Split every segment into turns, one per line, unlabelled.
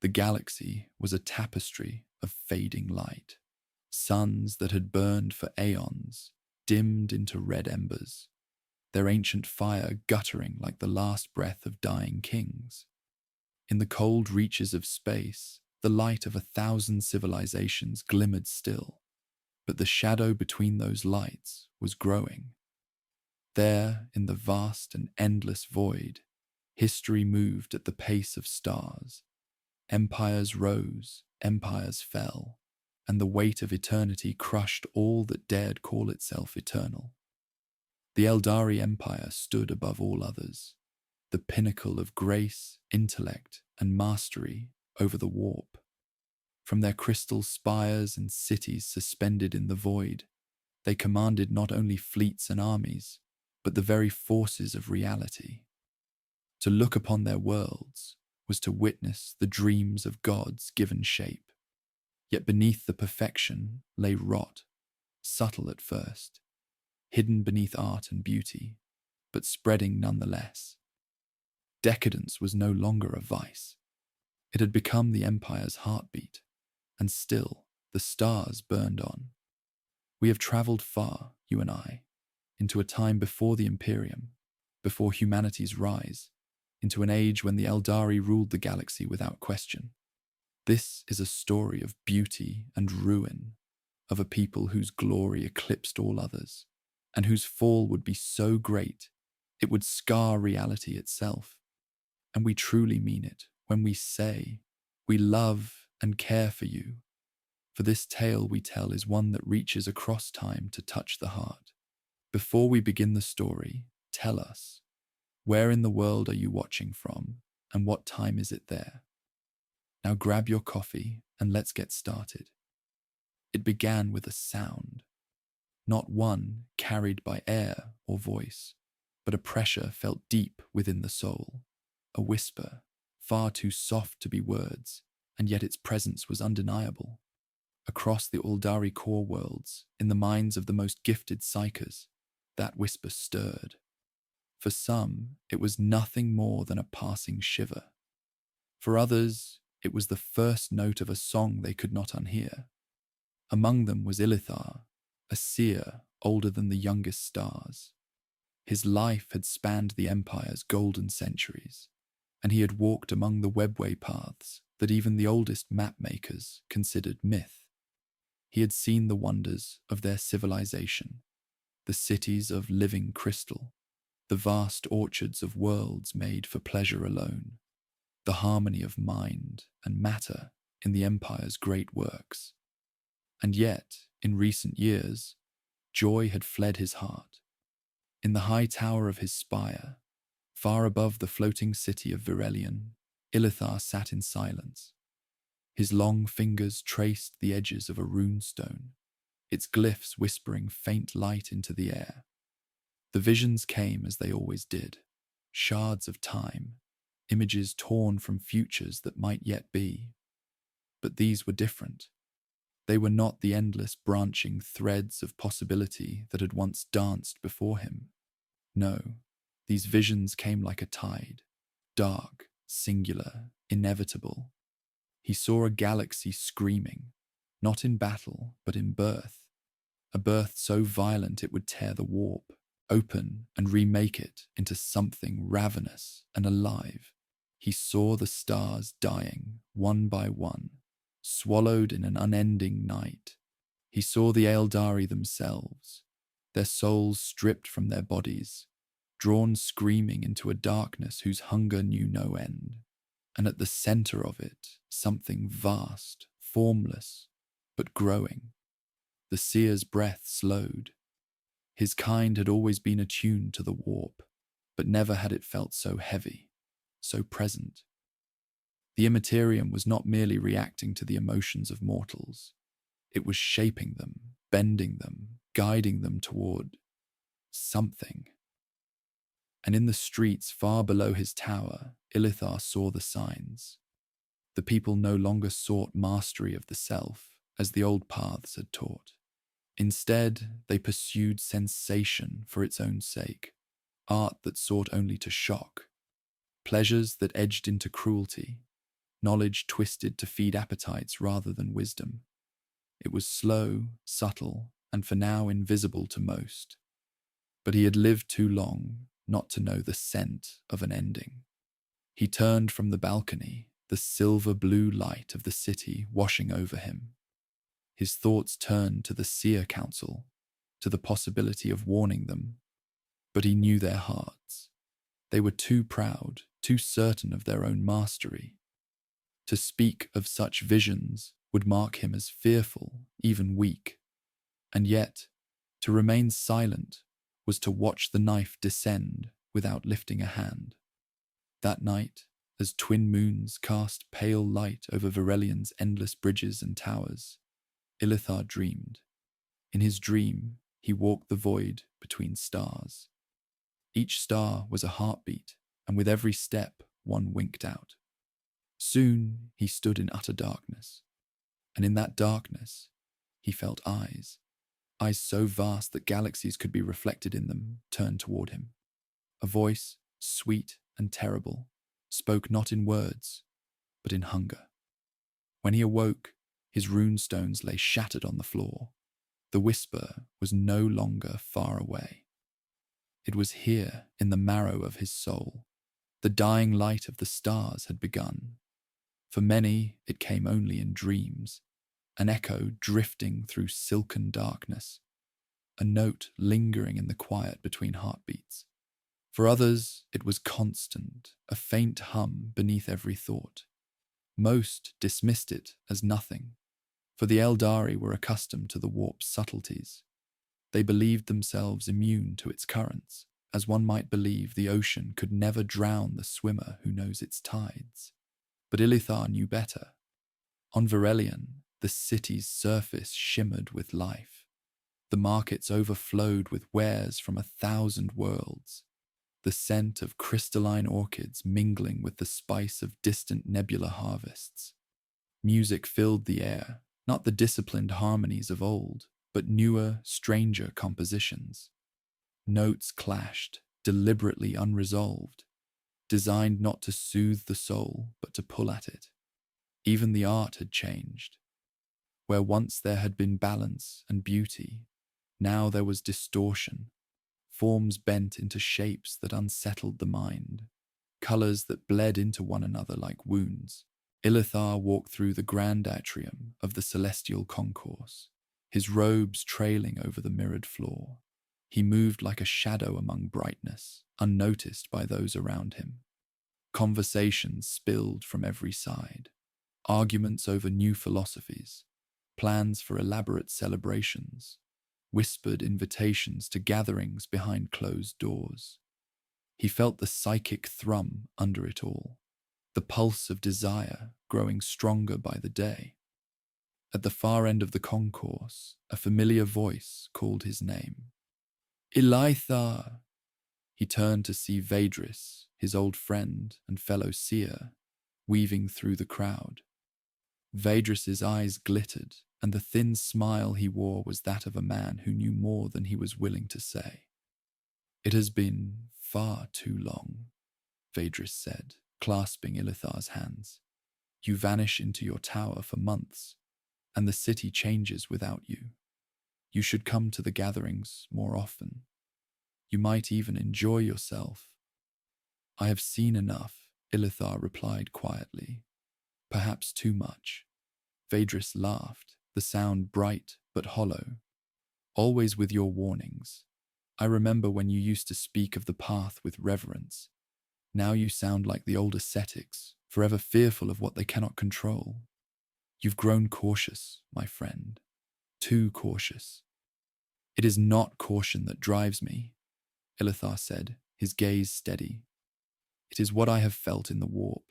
The galaxy was a tapestry of fading light. Suns that had burned for aeons dimmed into red embers, their ancient fire guttering like the last breath of dying kings. In the cold reaches of space, the light of 1,000 civilizations glimmered still, but the shadow between those lights was growing. There, in the vast and endless void, history moved at the pace of stars. Empires rose, empires fell, and the weight of eternity crushed all that dared call itself eternal. The Eldari Empire stood above all others, the pinnacle of grace, intellect, and mastery over the warp. From their crystal spires and cities suspended in the void, they commanded not only fleets and armies, but the very forces of reality. To look upon their worlds was to witness the dreams of gods given shape. Yet beneath the perfection lay rot, subtle at first, hidden beneath art and beauty, but spreading nonetheless. Decadence was no longer a vice. It had become the Empire's heartbeat, and still the stars burned on. We have travelled far, you and I, into a time before the Imperium, before humanity's rise, into an age when the Eldari ruled the galaxy without question. This is a story of beauty and ruin, of a people whose glory eclipsed all others, and whose fall would be so great it would scar reality itself. And we truly mean it when we say we love and care for you. For this tale we tell is one that reaches across time to touch the heart. Before we begin the story, tell us, where in the world are you watching from, and what time is it there? Now grab your coffee and let's get started. It began with a sound, not one carried by air or voice, but a pressure felt deep within the soul, a whisper, far too soft to be words, and yet its presence was undeniable. Across the Eldari core worlds, in the minds of the most gifted psychers, that whisper stirred. For some, it was nothing more than a passing shiver. For others, it was the first note of a song they could not unhear. Among them was Ilithar, a seer older than the youngest stars. His life had spanned the Empire's golden centuries, and he had walked among the webway paths that even the oldest map-makers considered myth. He had seen the wonders of their civilization, the cities of living crystal, the vast orchards of worlds made for pleasure alone, the harmony of mind and matter in the Empire's great works. And yet, in recent years, joy had fled his heart. In the high tower of his spire, far above the floating city of Virelion, Ilithar sat in silence. His long fingers traced the edges of a rune stone, its glyphs whispering faint light into the air. The visions came as they always did, shards of time, images torn from futures that might yet be. But these were different. They were not the endless branching threads of possibility that had once danced before him. No, these visions came like a tide, dark, singular, inevitable. He saw a galaxy screaming, not in battle, but in birth, a birth so violent it would tear the warp, open and remake it into something ravenous and alive. He saw the stars dying, one by one, swallowed in an unending night. He saw the Aeldari themselves, their souls stripped from their bodies, drawn screaming into a darkness whose hunger knew no end. And at the center of it, something vast, formless, but growing. The seer's breath slowed. His kind had always been attuned to the warp, but never had it felt so heavy, so present. The immaterium was not merely reacting to the emotions of mortals. It was shaping them, bending them, guiding them toward something. And in the streets far below his tower, Ilithar saw the signs. The people no longer sought mastery of the self, as the old paths had taught. Instead, they pursued sensation for its own sake, art that sought only to shock, pleasures that edged into cruelty, knowledge twisted to feed appetites rather than wisdom. It was slow, subtle, and for now invisible to most. But he had lived too long not to know the scent of an ending. He turned from the balcony, the silver-blue light of the city washing over him. His thoughts turned to the Seer Council, to the possibility of warning them. But he knew their hearts. They were too proud, too certain of their own mastery. To speak of such visions would mark him as fearful, even weak. And yet, to remain silent was to watch the knife descend without lifting a hand. That night, as twin moons cast pale light over Verelian's endless bridges and towers, Ilithar dreamed. In his dream, he walked the void between stars. Each star was a heartbeat, and with every step, one winked out. Soon, he stood in utter darkness, and in that darkness, he felt eyes so vast that galaxies could be reflected in them, turned toward him. A voice, sweet and terrible, spoke not in words, but in hunger. When he awoke, his runestones lay shattered on the floor. The whisper was no longer far away. It was here, in the marrow of his soul. The dying light of the stars had begun. For many, it came only in dreams, an echo drifting through silken darkness, a note lingering in the quiet between heartbeats. For others, it was constant, a faint hum beneath every thought. Most dismissed it as nothing, for the Eldari were accustomed to the warp's subtleties. They believed themselves immune to its currents, as one might believe the ocean could never drown the swimmer who knows its tides. But Ilithar knew better. On Verelian, the city's surface shimmered with life. The markets overflowed with wares from 1,000 worlds. The scent of crystalline orchids mingling with the spice of distant nebula harvests. Music filled the air, not the disciplined harmonies of old, but newer, stranger compositions. Notes clashed, deliberately unresolved, designed not to soothe the soul, but to pull at it. Even the art had changed. Where once there had been balance and beauty, now there was distortion, forms bent into shapes that unsettled the mind, colors that bled into one another like wounds. Ilithar walked through the grand atrium of the celestial concourse, his robes trailing over the mirrored floor. He moved like a shadow among brightness, unnoticed by those around him. Conversations spilled from every side, arguments over new philosophies, plans for elaborate celebrations, whispered invitations to gatherings behind closed doors. He felt the psychic thrum under it all, the pulse of desire growing stronger by the day. At the far end of the concourse, a familiar voice called his name. Ilithar! He turned to see Vaedris, his old friend and fellow seer, weaving through the crowd. Vaedris's eyes glittered, and the thin smile he wore was that of a man who knew more than he was willing to say. It has been far too long, Vaedris said, clasping Ilithar's hands. You vanish into your tower for months, and the city changes without you. You should come to the gatherings more often. You might even enjoy yourself. I have seen enough, Ilithar replied quietly. Perhaps too much. Vaedris laughed, the sound bright but hollow. Always with your warnings. I remember when you used to speak of the path with reverence. Now you sound like the old ascetics, forever fearful of what they cannot control. You've grown cautious, my friend. Too cautious. It is not caution that drives me, Ilithar said, his gaze steady. It is what I have felt in the warp.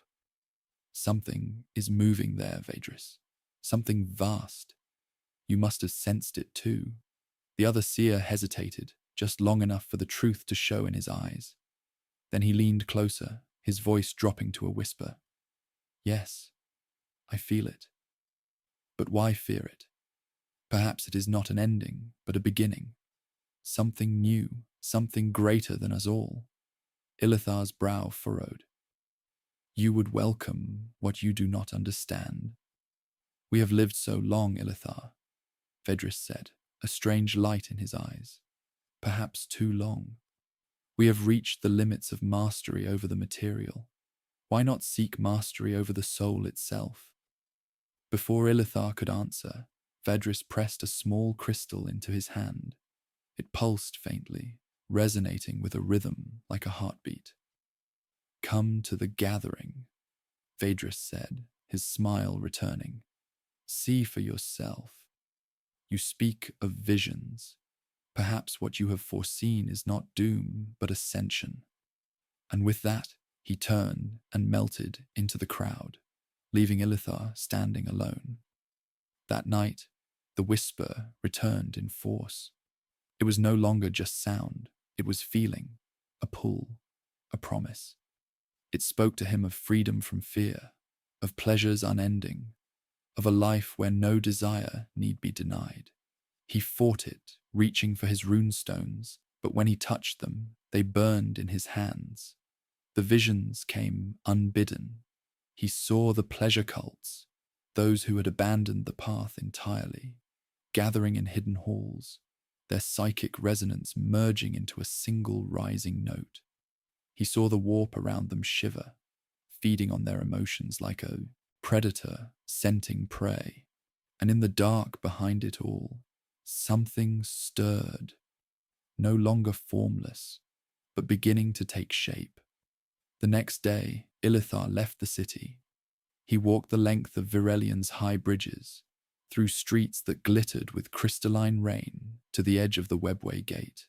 Something is moving there, Vaedris. Something vast. You must have sensed it too. The other seer hesitated, just long enough for the truth to show in his eyes. Then he leaned closer, his voice dropping to a whisper. Yes, I feel it. But why fear it? Perhaps it is not an ending, but a beginning. Something new, something greater than us all. Ilithar's brow furrowed. You would welcome what you do not understand. We have lived so long, Ilithar, Vedris said, a strange light in his eyes. Perhaps too long. We have reached the limits of mastery over the material. Why not seek mastery over the soul itself? Before Ilithar could answer, Vedris pressed a small crystal into his hand. It pulsed faintly, resonating with a rhythm like a heartbeat. Come to the gathering, Vedris said, his smile returning. See for yourself. You speak of visions. Perhaps what you have foreseen is not doom, but ascension. And with that, he turned and melted into the crowd, leaving Ilithar standing alone. That night, the whisper returned in force. It was no longer just sound, it was feeling, a pull, a promise. It spoke to him of freedom from fear, of pleasures unending, of a life where no desire need be denied. He fought it, reaching for his runestones, but when he touched them, they burned in his hands. The visions came unbidden. He saw the pleasure cults, those who had abandoned the path entirely, gathering in hidden halls, their psychic resonance merging into a single rising note. He saw the warp around them shiver, feeding on their emotions like a predator scenting prey. And in the dark behind it all, something stirred, no longer formless, but beginning to take shape. The next day, Ilithar left the city. He walked the length of Virelian's high bridges, through streets that glittered with crystalline rain to the edge of the webway gate.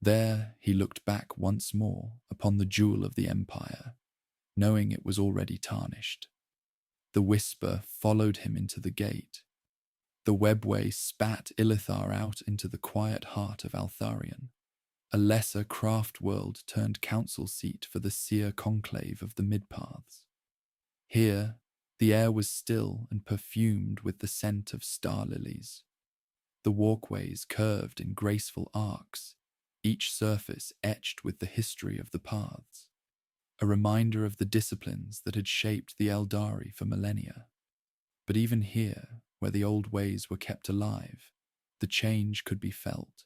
There he looked back once more upon the jewel of the empire, knowing it was already tarnished. The whisper followed him into the gate. The webway spat Ilithar out into the quiet heart of Altharion, a lesser craft world turned council seat for the seer Conclave of the Midpaths. Here, the air was still and perfumed with the scent of star lilies. The walkways curved in graceful arcs, each surface etched with the history of the paths, a reminder of the disciplines that had shaped the Eldari for millennia. But even here, where the old ways were kept alive, the change could be felt.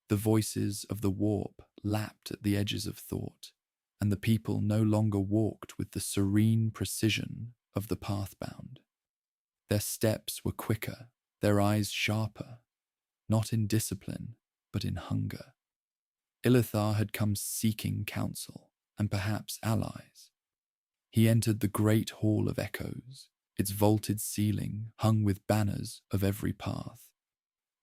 The voices of the warp lapped at the edges of thought, and the people no longer walked with the serene precision of the pathbound. Their steps were quicker, their eyes sharper, not in discipline, but in hunger. Ilithar had come seeking counsel, and perhaps allies. He entered the great hall of echoes, its vaulted ceiling hung with banners of every path.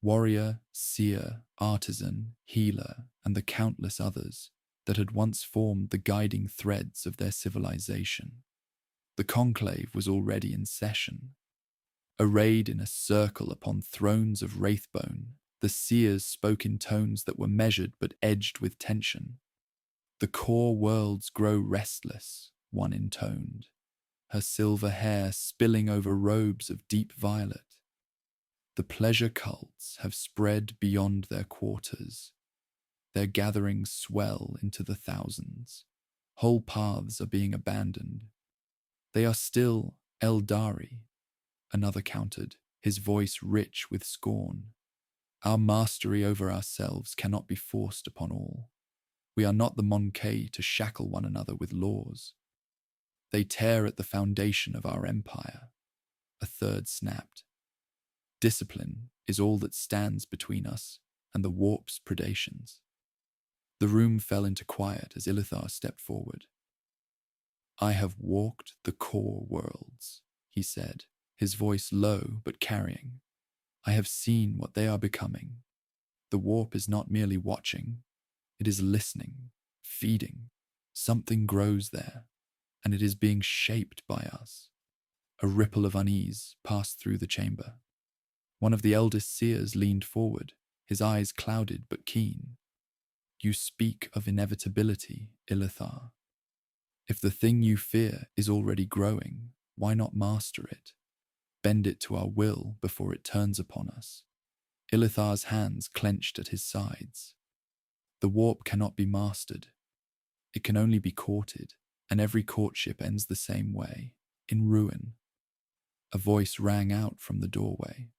Warrior, seer, artisan, healer, and the countless others that had once formed the guiding threads of their civilization. The conclave was already in session. Arrayed in a circle upon thrones of wraithbone, the seers spoke in tones that were measured but edged with tension. The core worlds grow restless, one intoned, her silver hair spilling over robes of deep violet. The pleasure cults have spread beyond their quarters. Their gatherings swell into the thousands. Whole paths are being abandoned. They are still Eldari, another countered, his voice rich with scorn. Our mastery over ourselves cannot be forced upon all. We are not the Monkey to shackle one another with laws. They tear at the foundation of our empire. A third snapped. Discipline is all that stands between us and the warp's predations. The room fell into quiet as Ilithar stepped forward. I have walked the core worlds, he said, his voice low but carrying. I have seen what they are becoming. The warp is not merely watching, it is listening, feeding. Something grows there, and it is being shaped by us. A ripple of unease passed through the chamber. One of the eldest seers leaned forward, his eyes clouded but keen. You speak of inevitability, Ilithar. If the thing you fear is already growing, why not master it? Bend it to our will before it turns upon us. Ilithar's hands clenched at his sides. The warp cannot be mastered. It can only be courted, and every courtship ends the same way, in ruin. A voice rang out from the doorway.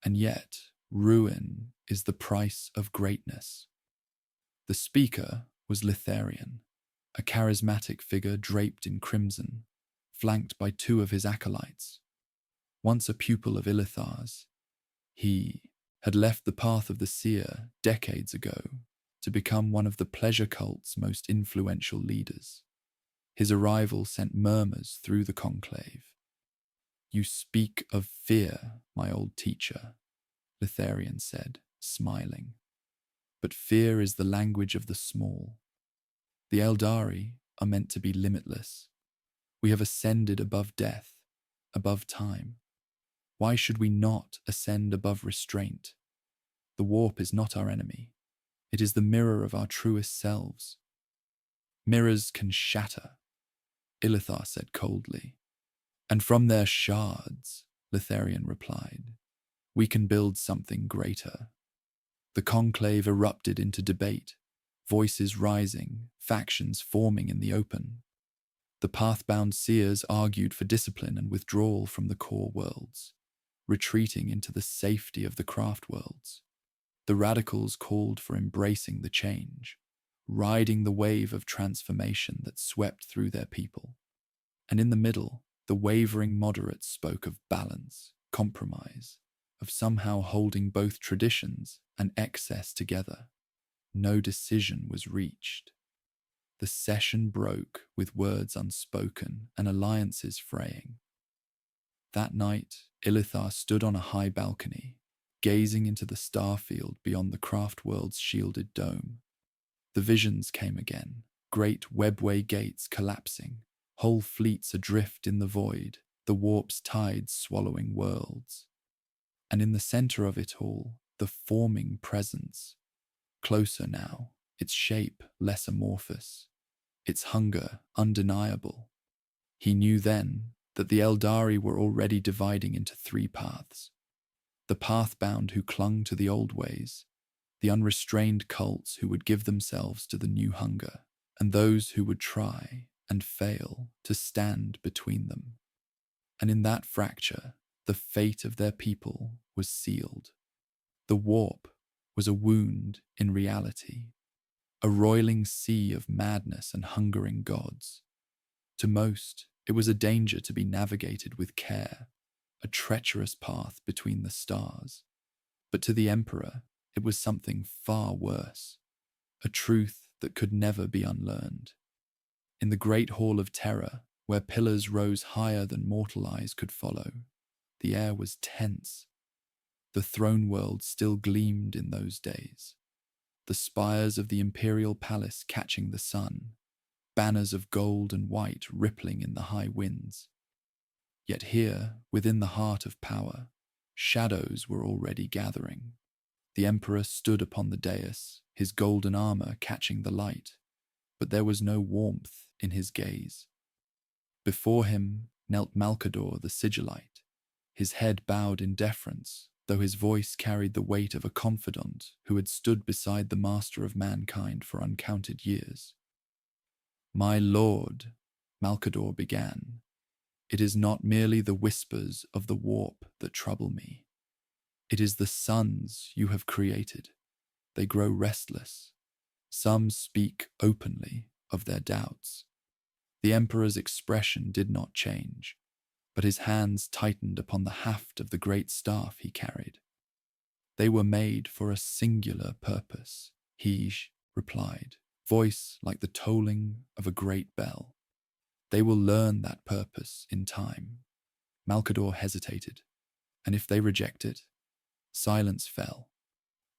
And yet, ruin is the price of greatness. The speaker was Litharian, a charismatic figure draped in crimson, flanked by two of his acolytes. Once a pupil of Ilithar's, he had left the path of the seer decades ago to become one of the pleasure cult's most influential leaders. His arrival sent murmurs through the conclave. "You speak of fear, my old teacher," Litharian said, smiling. "But fear is the language of the small. The Eldari are meant to be limitless. We have ascended above death, above time. Why should we not ascend above restraint? The warp is not our enemy. It is the mirror of our truest selves." "Mirrors can shatter," Ilithar said coldly. "And from their shards," Litharian replied, "we can build something greater." The conclave erupted into debate, voices rising, factions forming in the open. The path-bound seers argued for discipline and withdrawal from the core worlds, retreating into the safety of the craft worlds. The radicals called for embracing the change, riding the wave of transformation that swept through their people. And in the middle, the wavering moderates spoke of balance, compromise, of somehow holding both traditions and excess together. No decision was reached. The session broke with words unspoken and alliances fraying. That night, Ilithar stood on a high balcony, gazing into the starfield beyond the craft world's shielded dome. The visions came again, great webway gates collapsing, whole fleets adrift in the void, the warp's tides swallowing worlds. And in the center of it all, the forming presence. Closer now, its shape less amorphous, its hunger undeniable. He knew then that the Eldari were already dividing into three paths. The path-bound who clung to the old ways, the unrestrained cults who would give themselves to the new hunger, and those who would try and fail to stand between them. And in that fracture, the fate of their people was sealed. The warp was a wound in reality, a roiling sea of madness and hungering gods. To most, it was a danger to be navigated with care, a treacherous path between the stars. But to the Emperor, it was something far worse, a truth that could never be unlearned. In the great hall of Terra, where pillars rose higher than mortal eyes could follow, the air was tense. The throne world still gleamed in those days, the spires of the imperial palace catching the sun, banners of gold and white rippling in the high winds. Yet here, within the heart of power, shadows were already gathering. The Emperor stood upon the dais, his golden armor catching the light, but there was no warmth in his gaze. Before him knelt Malkador the Sigillite, his head bowed in deference, though his voice carried the weight of a confidant who had stood beside the master of mankind for uncounted years. "My lord," Malkador began, "it is not merely the whispers of the warp that trouble me. It is the suns you have created. They grow restless. Some speak openly of their doubts." The Emperor's expression did not change, but his hands tightened upon the haft of the great staff he carried. "They were made for a singular purpose," he replied, voice like the tolling of a great bell. "They will learn that purpose in time." Malkador hesitated, and if they reject it, silence fell.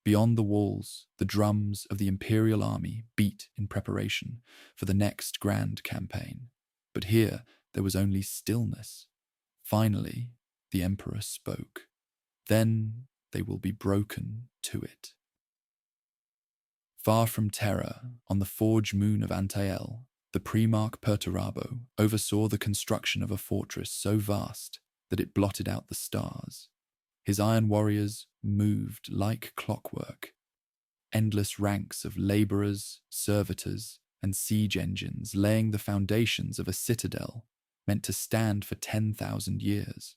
Beyond the walls, the drums of the imperial army beat in preparation for the next grand campaign. But here there was only stillness. Finally, the Emperor spoke. "Then they will be broken to it." Far from Terra, on the forge moon of Antael, the Primarch Perturabo oversaw the construction of a fortress so vast that it blotted out the stars. His iron warriors moved like clockwork, endless ranks of laborers, servitors, and siege engines laying the foundations of a citadel meant to stand for 10,000 years.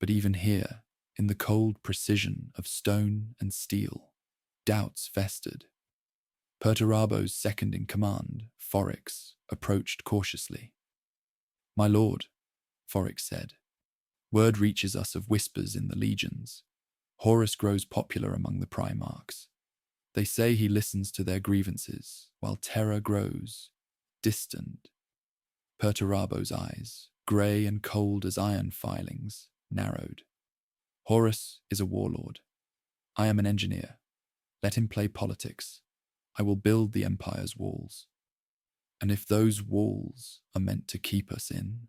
But even here, in the cold precision of stone and steel, doubts festered. Perturabo's second-in-command, Forix, approached cautiously. "My lord," Forix said, "word reaches us of whispers in the legions. Horus grows popular among the Primarchs. They say he listens to their grievances, while Terra grows distant." Perturabo's eyes, grey and cold as iron filings, narrowed. "Horus is a warlord. I am an engineer. Let him play politics. I will build the Empire's walls." "And if those walls are meant to keep us in?"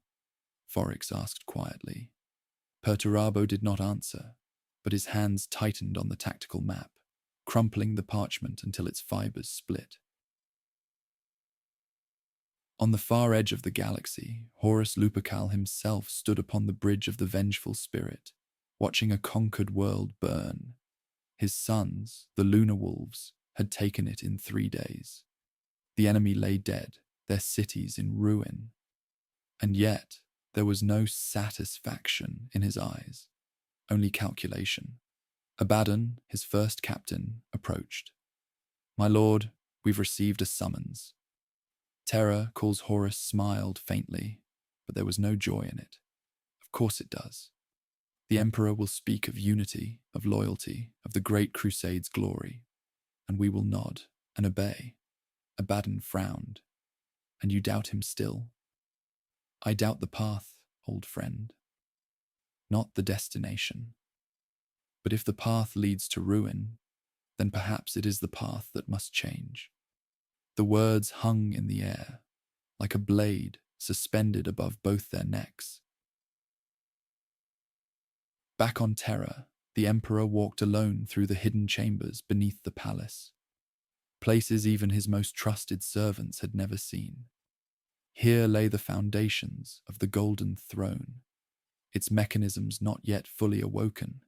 Forix asked quietly. Perturabo did not answer, but his hands tightened on the tactical map, crumpling the parchment until its fibers split. On the far edge of the galaxy, Horus Lupercal himself stood upon the bridge of the vengeful spirit, watching a conquered world burn. His sons, the Lunar Wolves, had taken it in 3 days. The enemy lay dead, their cities in ruin. And yet, there was no satisfaction in his eyes, only calculation. Abaddon, his first captain, approached. "My lord, we've received a summons." Terra, calls Horus, smiled faintly, but there was no joy in it. Of course it does. The Emperor will speak of unity, of loyalty, of the Great Crusade's glory, and we will nod and obey. Abaddon frowned. "And you doubt him still?" "I doubt the path, old friend, not the destination. But if the path leads to ruin, then perhaps it is the path that must change." The words hung in the air, like a blade suspended above both their necks. Back on Terra, the Emperor walked alone through the hidden chambers beneath the palace, places even his most trusted servants had never seen. Here lay the foundations of the Golden Throne, its mechanisms not yet fully awoken,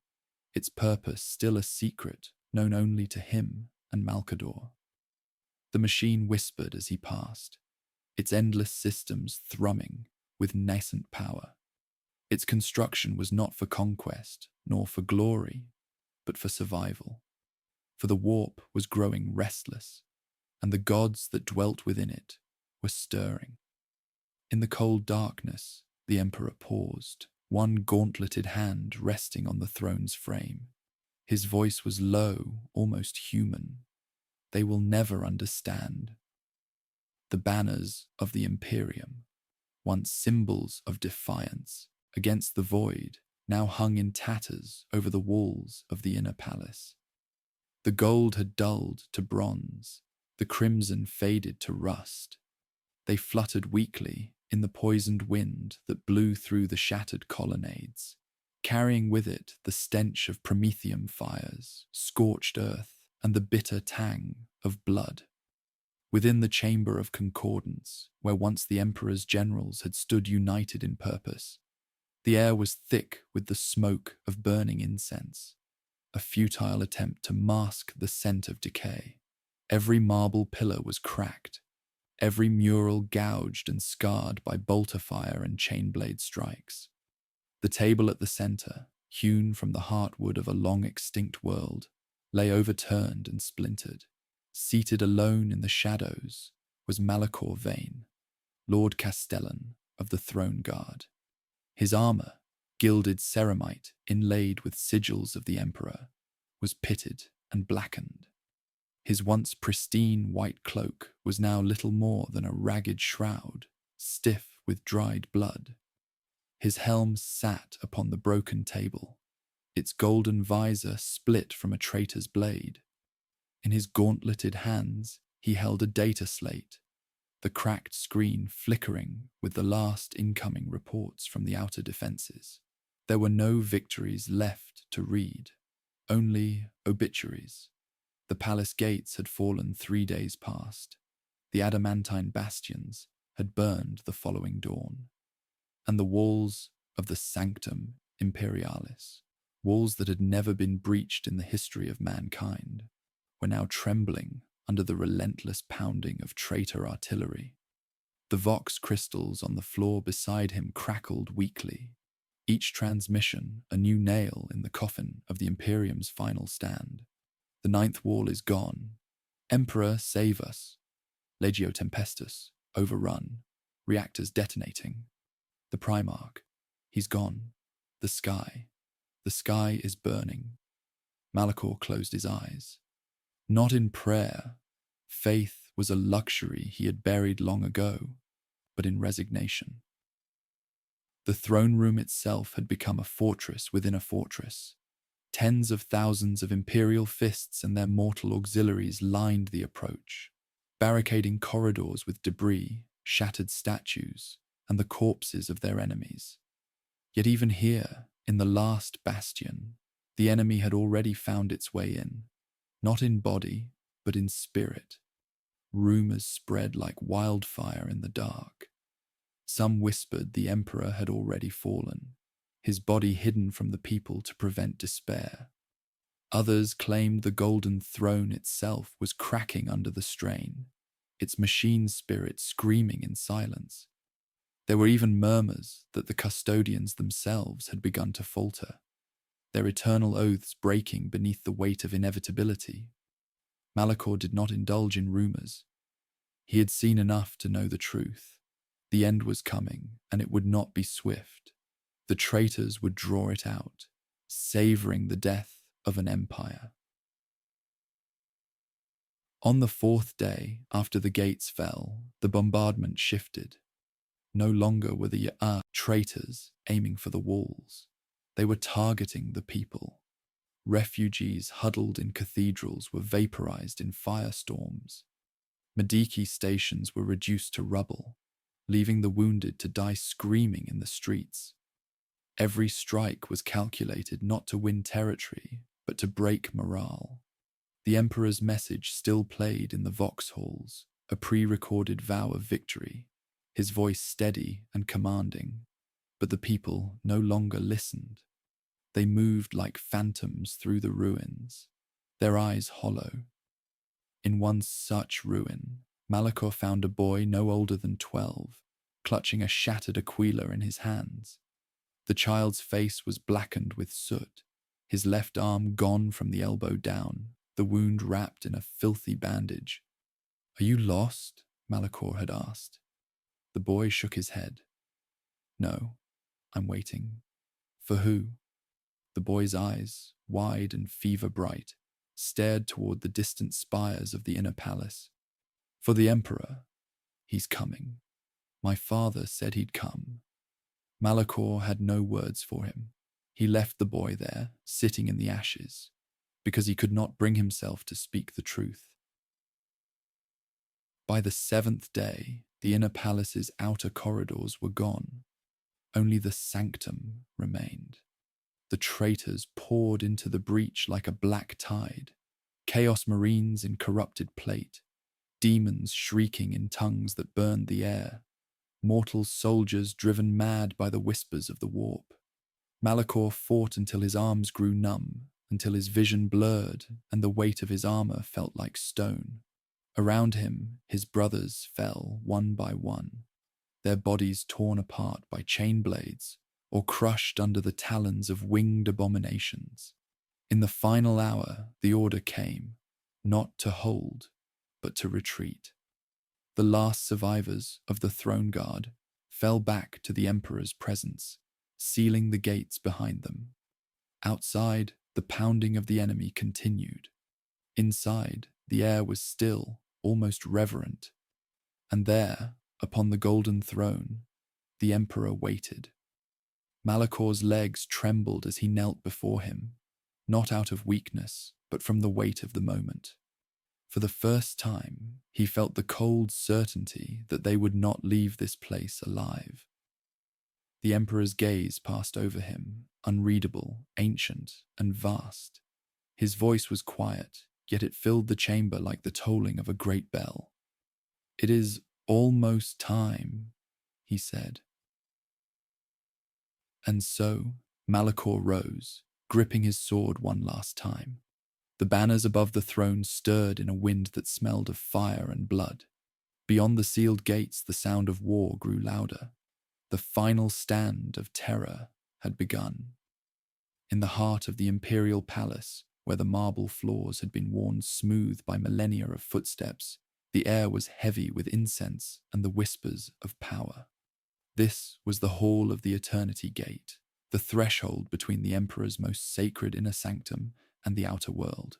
its purpose still a secret known only to him and Malcador. The machine whispered as he passed, its endless systems thrumming with nascent power. Its construction was not for conquest, nor for glory, but for survival. For the warp was growing restless, and the gods that dwelt within it were stirring. In the cold darkness, the Emperor paused, one gauntleted hand resting on the throne's frame. His voice was low, almost human. "They will never understand." The banners of the Imperium, once symbols of defiance against the void, now hung in tatters over the walls of the inner palace. The gold had dulled to bronze, the crimson faded to rust. They fluttered weakly in the poisoned wind that blew through the shattered colonnades, carrying with it the stench of promethium fires, scorched earth, and the bitter tang of blood. Within the chamber of concordance, where once the Emperor's generals had stood united in purpose, the air was thick with the smoke of burning incense, a futile attempt to mask the scent of decay. Every marble pillar was cracked, every mural gouged and scarred by bolter fire and chain-blade strikes. The table at the center, hewn from the heartwood of a long-extinct world, lay overturned and splintered. Seated alone in the shadows was Malachor Vane, Lord Castellan of the Throne Guard. His armor, gilded ceramite inlaid with sigils of the Emperor, was pitted and blackened. His once pristine white cloak was now little more than a ragged shroud, stiff with dried blood. His helm sat upon the broken table, its golden visor split from a traitor's blade. In his gauntleted hands, he held a data slate, the cracked screen flickering with the last incoming reports from the outer defenses. There were no victories left to read, only obituaries. The palace gates had fallen 3 days past. The adamantine bastions had burned the following dawn. And the walls of the Sanctum Imperialis, walls that had never been breached in the history of mankind, were now trembling under the relentless pounding of traitor artillery. The vox crystals on the floor beside him crackled weakly, each transmission a new nail in the coffin of the Imperium's final stand. The ninth wall is gone. Emperor, save us. Legio Tempestus, overrun. Reactors detonating. The Primarch, he's gone. The sky is burning. Malachor closed his eyes. Not in prayer. Faith was a luxury he had buried long ago, but in resignation. The throne room itself had become a fortress within a fortress. Tens of thousands of imperial fists and their mortal auxiliaries lined the approach, barricading corridors with debris, shattered statues, and the corpses of their enemies. Yet even here, in the last bastion, the enemy had already found its way in, not in body, but in spirit. Rumors spread like wildfire in the dark. Some whispered the emperor had already fallen, his body hidden from the people to prevent despair. Others claimed the golden throne itself was cracking under the strain, its machine spirit screaming in silence. There were even murmurs that the custodians themselves had begun to falter, their eternal oaths breaking beneath the weight of inevitability. Malachor did not indulge in rumors. He had seen enough to know the truth. The end was coming, and it would not be swift. The traitors would draw it out, savoring the death of an empire. On the fourth day after the gates fell, the bombardment shifted. No longer were the traitors aiming for the walls. They were targeting the people. Refugees huddled in cathedrals were vaporized in firestorms. Medici stations were reduced to rubble, leaving the wounded to die screaming in the streets. Every strike was calculated not to win territory, but to break morale. The emperor's message still played in the vox halls, a pre-recorded vow of victory, his voice steady and commanding, but the people no longer listened. They moved like phantoms through the ruins, their eyes hollow. In one such ruin, Malachor found a boy no older than 12, clutching a shattered aquila in his hands. The child's face was blackened with soot, his left arm gone from the elbow down, the wound wrapped in a filthy bandage. "Are you lost?" Malachor had asked. The boy shook his head. "No, I'm waiting." "For who?" The boy's eyes, wide and fever-bright, stared toward the distant spires of the inner palace. "For the emperor. He's coming. My father said he'd come." Malachor had no words for him. He left the boy there, sitting in the ashes, because he could not bring himself to speak the truth. By the 7th day, the inner palace's outer corridors were gone. Only the sanctum remained. The traitors poured into the breach like a black tide, chaos marines in corrupted plate, demons shrieking in tongues that burned the air, mortal soldiers driven mad by the whispers of the warp. Malachor fought until his arms grew numb, until his vision blurred and the weight of his armor felt like stone. Around him, his brothers fell one by one, their bodies torn apart by chain blades or crushed under the talons of winged abominations. In the final hour, the order came, not to hold, but to retreat. The last survivors of the throne guard fell back to the emperor's presence, sealing the gates behind them. Outside, the pounding of the enemy continued. Inside, the air was still, almost reverent. And there, upon the golden throne, the emperor waited. Malachor's legs trembled as he knelt before him, not out of weakness, but from the weight of the moment. For the first time, he felt the cold certainty that they would not leave this place alive. The emperor's gaze passed over him, unreadable, ancient, and vast. His voice was quiet, yet it filled the chamber like the tolling of a great bell. "It is almost time," he said. And so, Malachor rose, gripping his sword one last time. The banners above the throne stirred in a wind that smelled of fire and blood. Beyond the sealed gates, the sound of war grew louder. The final stand of Terra had begun. In the heart of the imperial palace, where the marble floors had been worn smooth by millennia of footsteps, the air was heavy with incense and the whispers of power. This was the hall of the Eternity Gate, the threshold between the Emperor's most sacred inner sanctum and the outer world.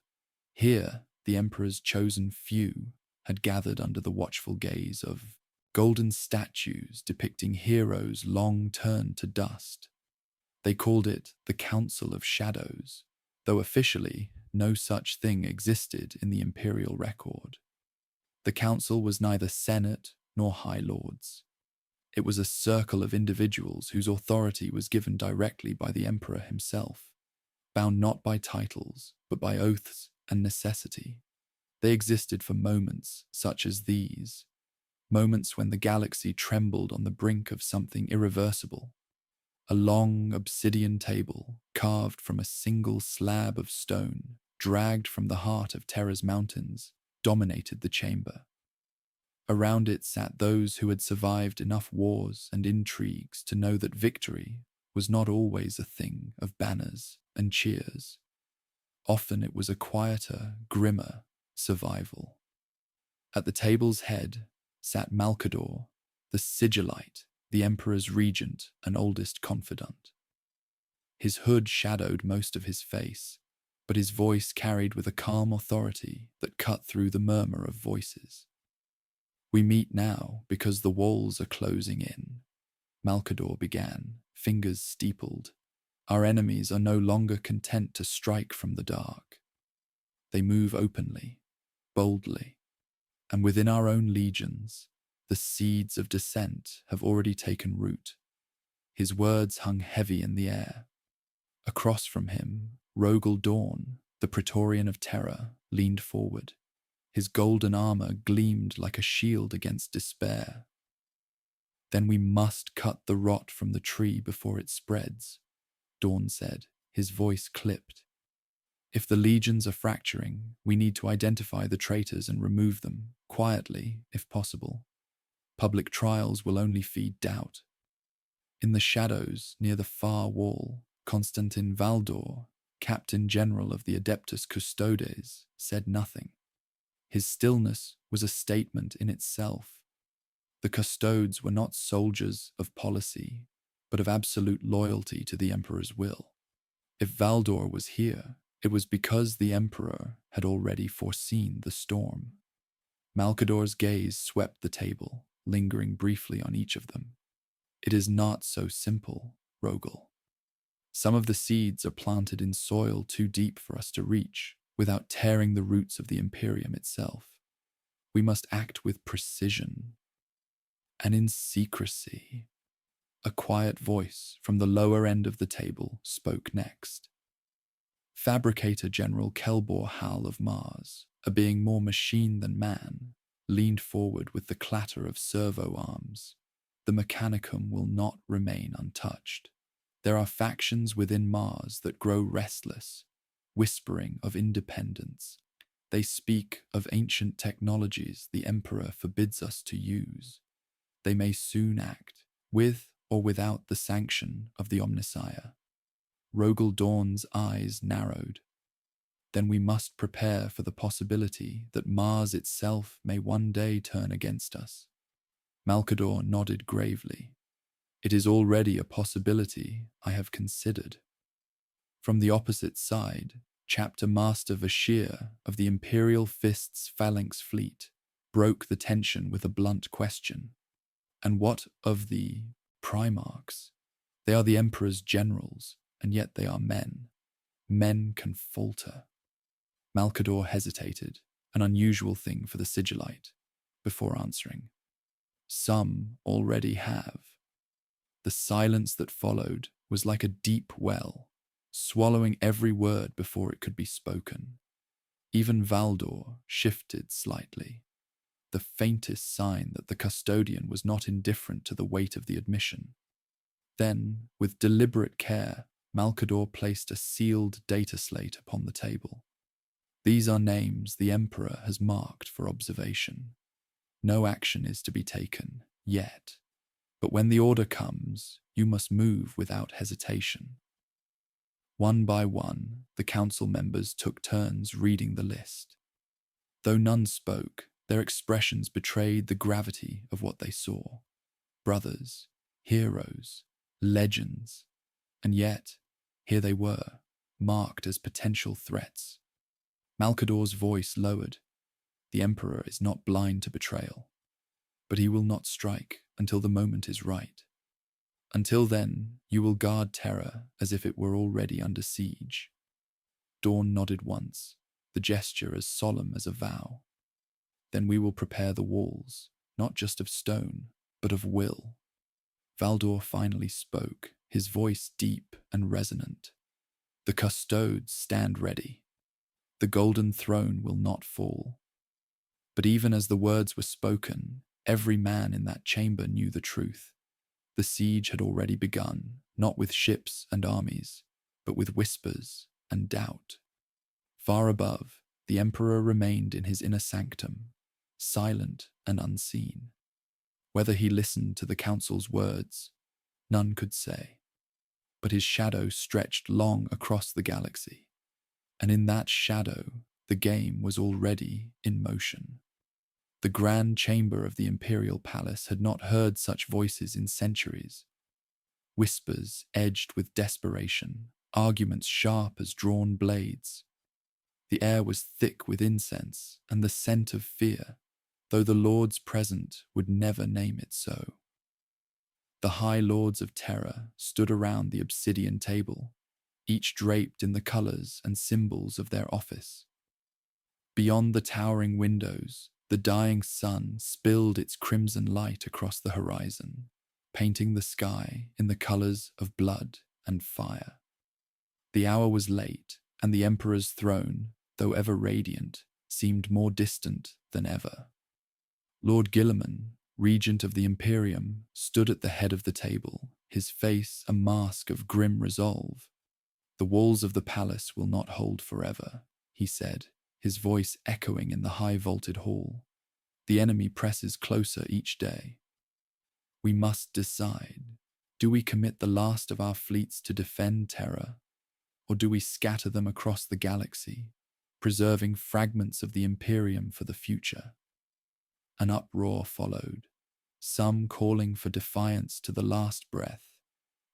Here, the Emperor's chosen few had gathered under the watchful gaze of golden statues depicting heroes long turned to dust. They called it the Council of Shadows, though officially no such thing existed in the imperial record. The council was neither senate nor high lords. It was a circle of individuals whose authority was given directly by the emperor himself, bound not by titles, but by oaths and necessity. They existed for moments such as these, moments when the galaxy trembled on the brink of something irreversible. A long obsidian table, carved from a single slab of stone, dragged from the heart of Terra's mountains, dominated the chamber. Around it sat those who had survived enough wars and intrigues to know that victory was not always a thing of banners and cheers. Often it was a quieter, grimmer survival. At the table's head sat Malcador, the sigillite, the Emperor's regent and oldest confidant. His hood shadowed most of his face, but his voice carried with a calm authority that cut through the murmur of voices. "We meet now because the walls are closing in," Malcador began, fingers steepled. "Our enemies are no longer content to strike from the dark. They move openly, boldly, and within our own legions, the seeds of dissent have already taken root." His words hung heavy in the air. Across from him, Rogel Dawn, the Praetorian of Terra, leaned forward. His golden armor gleamed like a shield against despair. "Then we must cut the rot from the tree before it spreads," Dawn said, his voice clipped. "If the legions are fracturing, we need to identify the traitors and remove them, quietly, if possible. Public trials will only feed doubt." In the shadows near the far wall, Constantin Valdor, Captain General of the Adeptus Custodes, said nothing. His stillness was a statement in itself. The Custodes were not soldiers of policy, but of absolute loyalty to the Emperor's will. If Valdor was here, it was because the Emperor had already foreseen the storm. Malcador's gaze swept the table, lingering briefly on each of them. "It is not so simple, Rogel. Some of the seeds are planted in soil too deep for us to reach, without tearing the roots of the Imperium itself. We must act with precision, and in secrecy." A quiet voice from the lower end of the table spoke next. Fabricator General Kelbor Hal of Mars, a being more machine than man, leaned forward with the clatter of servo arms. "The Mechanicum will not remain untouched. There are factions within Mars that grow restless, whispering of independence. They speak of ancient technologies the Emperor forbids us to use. They may soon act, with or without the sanction of the Omnissiah." Rogel Dawn's eyes narrowed. "Then we must prepare for the possibility that Mars itself may one day turn against us." Malcador nodded gravely. "It is already a possibility I have considered." From the opposite side, Chapter Master Vashir of the Imperial Fist's Phalanx Fleet broke the tension with a blunt question. "And what of the Primarchs? They are the Emperor's generals, and yet they are men. Men can falter." Malcador hesitated, an unusual thing for the sigillite, before answering. "Some already have." The silence that followed was like a deep well, swallowing every word before it could be spoken. Even Valdor shifted slightly, the faintest sign that the custodian was not indifferent to the weight of the admission. Then, with deliberate care, Malcador placed a sealed data slate upon the table. These are names the Emperor has marked for observation. No action is to be taken, yet. But when the order comes, you must move without hesitation. One by one, the council members took turns reading the list. Though none spoke, their expressions betrayed the gravity of what they saw. Brothers, heroes, legends, and yet, here they were, marked as potential threats. Malcador's voice lowered. The Emperor is not blind to betrayal, but he will not strike until the moment is right. Until then, you will guard Terra as if it were already under siege. Dawn nodded once, the gesture as solemn as a vow. Then we will prepare the walls, not just of stone, but of will. Valdor finally spoke, his voice deep and resonant. The custodes stand ready. The golden throne will not fall. But even as the words were spoken, every man in that chamber knew the truth. The siege had already begun, not with ships and armies, but with whispers and doubt. Far above, the Emperor remained in his inner sanctum, silent and unseen. Whether he listened to the council's words, none could say. But his shadow stretched long across the galaxy, and in that shadow, the game was already in motion. The grand chamber of the imperial palace had not heard such voices in centuries. Whispers edged with desperation, arguments sharp as drawn blades. The air was thick with incense and the scent of fear, though the lords present would never name it so. The high lords of Terra stood around the obsidian table, each draped in the colours and symbols of their office. Beyond the towering windows, the dying sun spilled its crimson light across the horizon, painting the sky in the colours of blood and fire. The hour was late, and the Emperor's throne, though ever radiant, seemed more distant than ever. Lord Guilliman, regent of the Imperium, stood at the head of the table, his face a mask of grim resolve. "The walls of the palace will not hold forever," he said, his voice echoing in the high-vaulted hall. "The enemy presses closer each day. We must decide. Do we commit the last of our fleets to defend Terra, or do we scatter them across the galaxy, preserving fragments of the Imperium for the future?" An uproar followed, some calling for defiance to the last breath,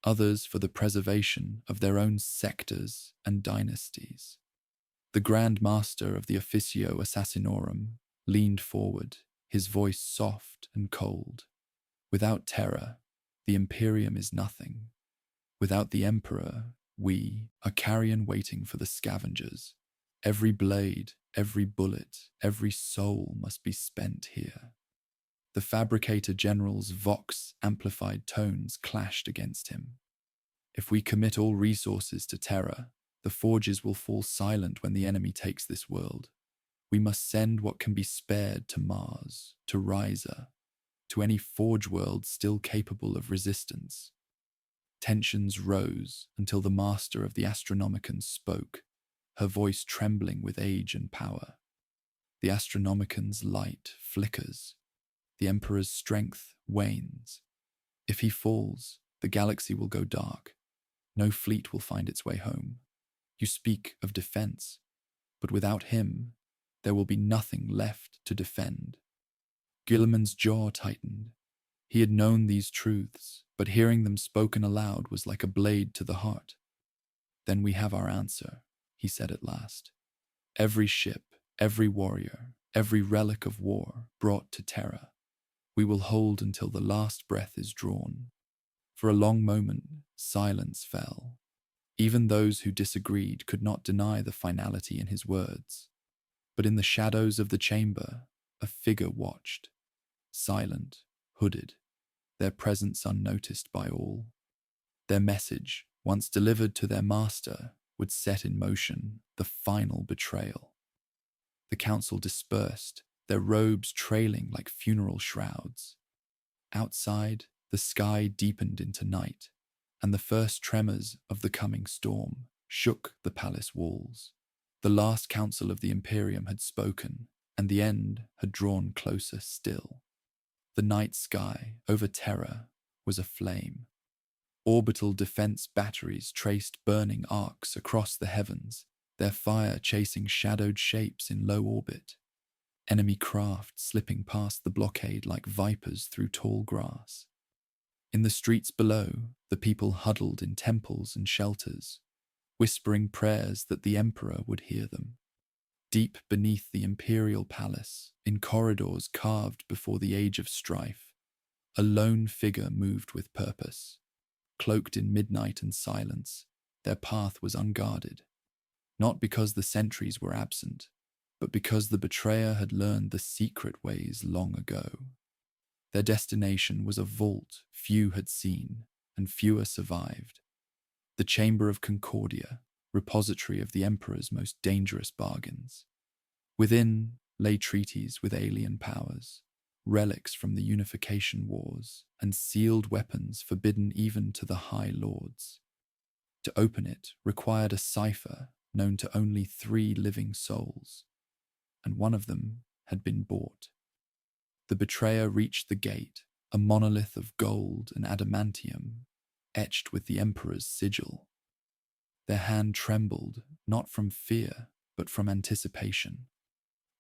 others for the preservation of their own sectors and dynasties. The Grand Master of the Officio Assassinorum leaned forward, his voice soft and cold. "Without Terra, the Imperium is nothing. Without the Emperor, we are carrion waiting for the scavengers. Every blade, every bullet, every soul must be spent here." The Fabricator General's vox-amplified tones clashed against him. "If we commit all resources to Terra, the forges will fall silent when the enemy takes this world. We must send what can be spared to Mars, to Risa, to any forge world still capable of resistance." Tensions rose until the master of the Astronomicons spoke, her voice trembling with age and power. "The Astronomicon's light flickers. The Emperor's strength wanes. If he falls, the galaxy will go dark. No fleet will find its way home. You speak of defense, but without him, there will be nothing left to defend." Guilliman's jaw tightened. He had known these truths, but hearing them spoken aloud was like a blade to the heart. "Then we have our answer," he said at last. "Every ship, every warrior, every relic of war brought to Terra. We will hold until the last breath is drawn." For a long moment, silence fell. Even those who disagreed could not deny the finality in his words. But in the shadows of the chamber, a figure watched, silent, hooded, their presence unnoticed by all. Their message, once delivered to their master, would set in motion the final betrayal. The council dispersed, their robes trailing like funeral shrouds. Outside, the sky deepened into night, and the first tremors of the coming storm shook the palace walls. The last council of the Imperium had spoken, and the end had drawn closer still. The night sky over Terra was aflame. Orbital defense batteries traced burning arcs across the heavens, their fire chasing shadowed shapes in low orbit. Enemy craft slipping past the blockade like vipers through tall grass. In the streets below, the people huddled in temples and shelters, whispering prayers that the Emperor would hear them. Deep beneath the imperial palace, in corridors carved before the age of strife, a lone figure moved with purpose. Cloaked in midnight and silence, their path was unguarded, not because the sentries were absent, but because the betrayer had learned the secret ways long ago. Their destination was a vault few had seen, and fewer survived. The Chamber of Concordia, repository of the Emperor's most dangerous bargains. Within lay treaties with alien powers, relics from the Unification Wars, and sealed weapons forbidden even to the High Lords. To open it required a cipher known to only 3 living souls, and one of them had been bought. The betrayer reached the gate, a monolith of gold and adamantium, etched with the Emperor's sigil. Their hand trembled, not from fear, but from anticipation.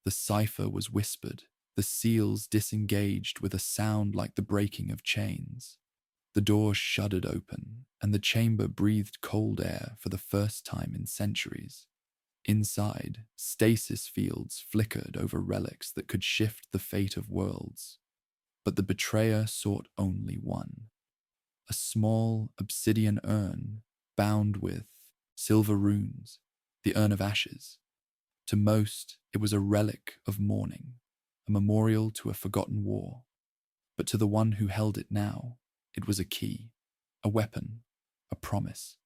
The cipher was whispered, the seals disengaged with a sound like the breaking of chains. The door shuddered open, and the chamber breathed cold air for the first time in centuries. Inside, stasis fields flickered over relics that could shift the fate of worlds. But the betrayer sought only one. A small obsidian urn, bound with silver runes, the Urn of Ashes. To most, it was a relic of mourning, a memorial to a forgotten war. But to the one who held it now, it was a key, a weapon, a promise.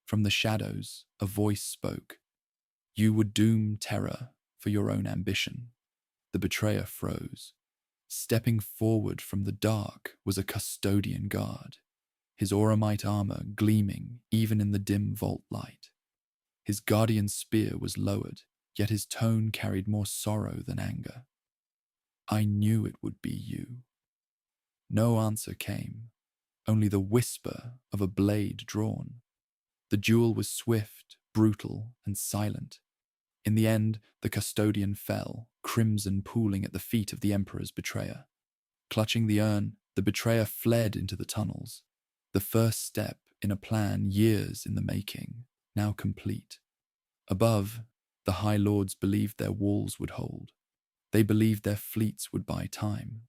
From the shadows, a voice spoke. You would doom Terra for your own ambition. The betrayer froze. Stepping forward from the dark was a custodian guard, his auramite armor gleaming even in the dim vault light. His guardian spear was lowered, yet his tone carried more sorrow than anger. I knew it would be you. No answer came, only the whisper of a blade drawn. The duel was swift, brutal, and silent. In the end, the custodian fell, crimson pooling at the feet of the Emperor's betrayer. Clutching the urn, the betrayer fled into the tunnels, the first step in a plan years in the making, now complete. Above, the High Lords believed their walls would hold. They believed their fleets would buy time.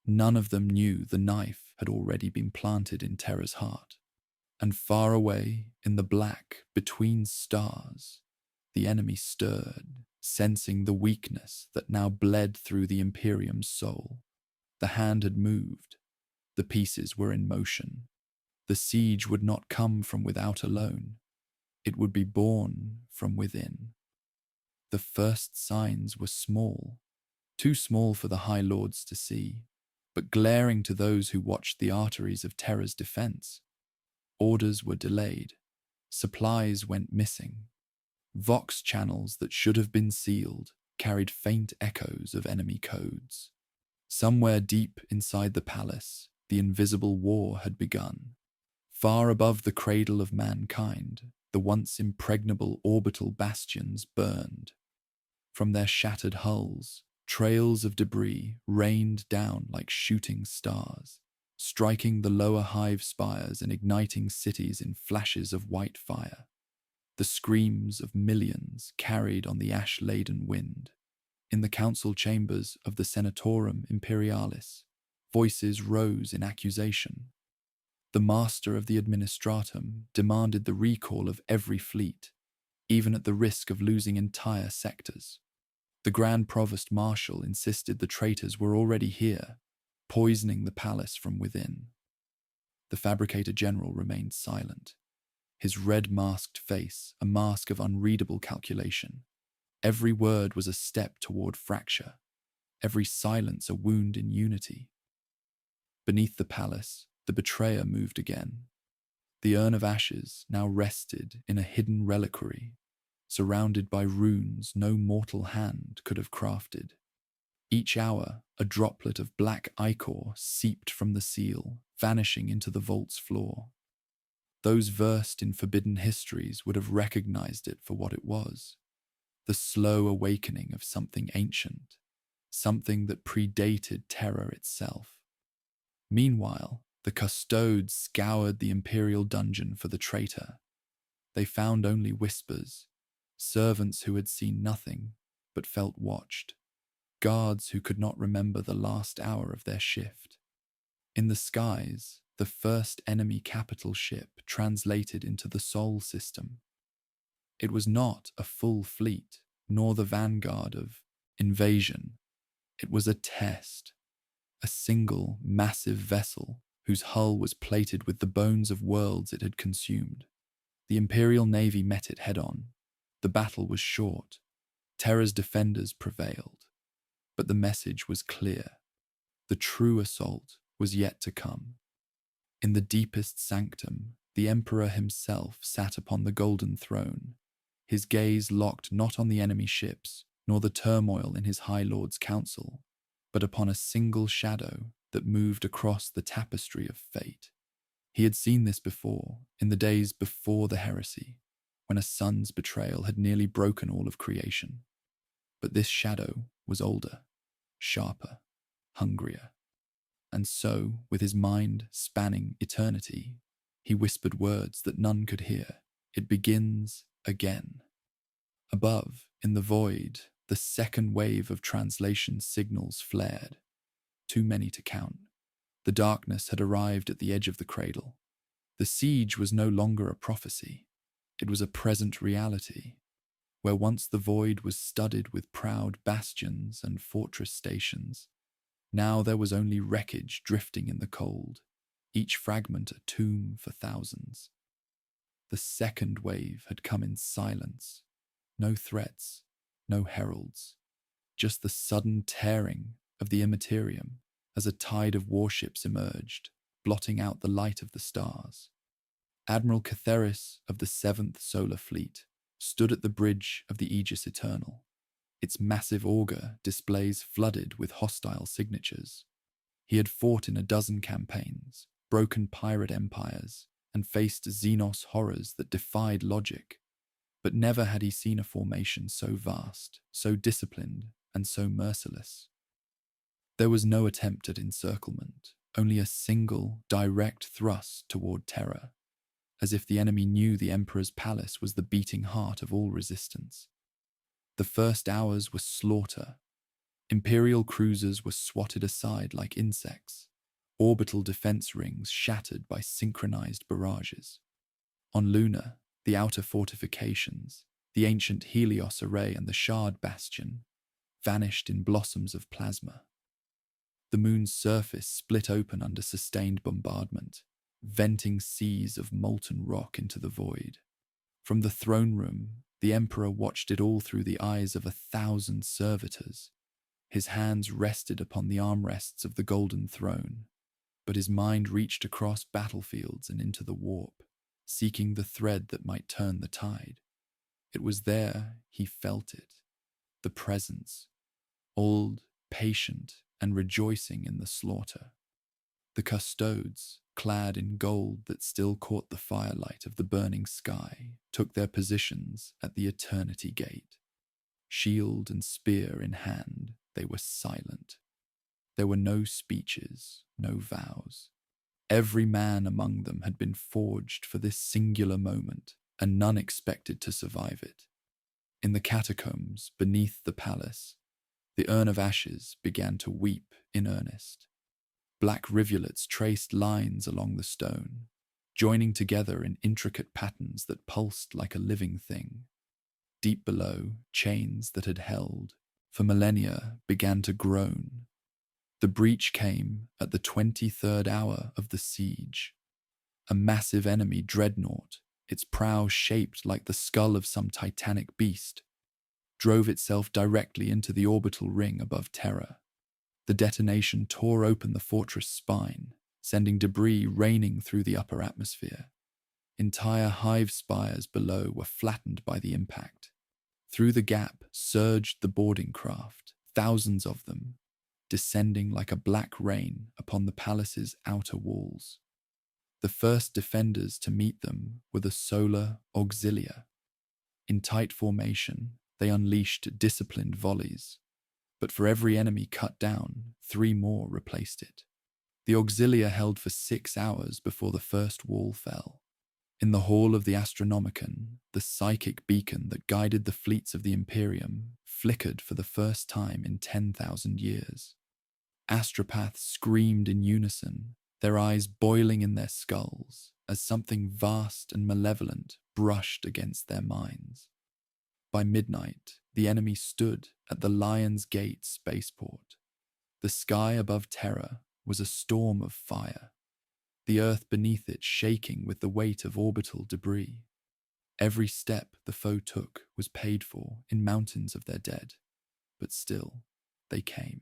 None of them knew the knife had already been planted in Terra's heart. And far away, in the black, between stars, the enemy stirred, sensing the weakness that now bled through the Imperium's soul. The hand had moved. The pieces were in motion. The siege would not come from without alone. It would be born from within. The first signs were small, too small for the High Lords to see, but glaring to those who watched the arteries of Terra's defense. Orders were delayed. Supplies went missing. Vox channels that should have been sealed carried faint echoes of enemy codes. Somewhere deep inside the palace, the invisible war had begun. Far above the cradle of mankind, the once impregnable orbital bastions burned. From their shattered hulls, trails of debris rained down like shooting stars, striking the lower hive spires and igniting cities in flashes of white fire. The screams of millions carried on the ash-laden wind. In the council chambers of the Senatorum Imperialis, voices rose in accusation. The master of the Administratum demanded the recall of every fleet, even at the risk of losing entire sectors. The Grand Provost Marshal insisted the traitors were already here, poisoning the palace from within. The Fabricator General remained silent, his red-masked face a mask of unreadable calculation. Every word was a step toward fracture, every silence a wound in unity. Beneath the palace, the betrayer moved again. The Urn of Ashes now rested in a hidden reliquary, surrounded by runes no mortal hand could have crafted. Each hour, a droplet of black ichor seeped from the seal, vanishing into the vault's floor. Those versed in forbidden histories would have recognized it for what it was, the slow awakening of something ancient, something that predated Terra itself. Meanwhile, the custodes scoured the imperial dungeon for the traitor. They found only whispers, servants who had seen nothing but felt watched, guards who could not remember the last hour of their shift. In the skies, the first enemy capital ship translated into the Sol system. It was not a full fleet, nor the vanguard of invasion. It was a test, a single massive vessel whose hull was plated with the bones of worlds it had consumed. The Imperial Navy met it head-on. The battle was short. Terra's defenders prevailed. But the message was clear. The true assault was yet to come. In the deepest sanctum, the Emperor himself sat upon the golden throne, his gaze locked not on the enemy ships, nor the turmoil in his High Lord's council, but upon a single shadow that moved across the tapestry of fate. He had seen this before, in the days before the heresy, when a son's betrayal had nearly broken all of creation. But this shadow was older, sharper, hungrier. And so, with his mind spanning eternity, he whispered words that none could hear. It begins again. Above, in the void, the second wave of translation signals flared. Too many to count. The darkness had arrived at the edge of the cradle. The siege was no longer a prophecy. It was a present reality. Where once the void was studded with proud bastions and fortress stations, now there was only wreckage drifting in the cold, each fragment a tomb for thousands. The second wave had come in silence. No threats, no heralds, just the sudden tearing of the immaterium as a tide of warships emerged, blotting out the light of the stars. Admiral Catheris of the 7th Solar Fleet stood at the bridge of the Aegis Eternal, its massive auger displays flooded with hostile signatures. He had fought in a dozen campaigns, broken pirate empires, and faced Xenos horrors that defied logic. But never had he seen a formation so vast, so disciplined, and so merciless. There was no attempt at encirclement, only a single, direct thrust toward Terra, as if the enemy knew the Emperor's palace was the beating heart of all resistance. The first hours were slaughter. Imperial cruisers were swatted aside like insects, orbital defense rings shattered by synchronized barrages. On Luna, the outer fortifications, the ancient Helios array and the Shard bastion, vanished in blossoms of plasma. The moon's surface split open under sustained bombardment, venting seas of molten rock into the void. From the throne room, the Emperor watched it all through the eyes of 1,000 servitors. His hands rested upon the armrests of the golden throne, but his mind reached across battlefields and into the warp, seeking the thread that might turn the tide. It was there he felt it, the presence, old, patient, and rejoicing in the slaughter. The custodes, clad in gold that still caught the firelight of the burning sky, took their positions at the eternity gate. Shield and spear in hand, they were silent. There were no speeches, no vows. Every man among them had been forged for this singular moment, and none expected to survive it. In the catacombs beneath the palace, the urn of ashes began to weep in earnest. Black rivulets traced lines along the stone, joining together in intricate patterns that pulsed like a living thing. Deep below, chains that had held for millennia began to groan. The breach came at the 23rd hour of the siege. A massive enemy dreadnought, its prow shaped like the skull of some titanic beast, drove itself directly into the orbital ring above Terra. The detonation tore open the fortress spine, sending debris raining through the upper atmosphere. Entire hive spires below were flattened by the impact, Through the gap surged the boarding craft, thousands of them, descending like a black rain upon the palace's outer walls. The first defenders to meet them were the solar auxilia. In tight formation, they unleashed disciplined volleys, but for every enemy cut down, 3 more replaced it. The auxilia held for 6 hours before the first wall fell. In the hall of the Astronomicon, the psychic beacon that guided the fleets of the Imperium flickered for the first time in 10,000 years. Astropaths screamed in unison, their eyes boiling in their skulls, as something vast and malevolent brushed against their minds. By midnight, the enemy stood at the Lion's Gate spaceport. The sky above Terra was a storm of fire, the earth beneath it shaking with the weight of orbital debris. Every step the foe took was paid for in mountains of their dead, but still, they came.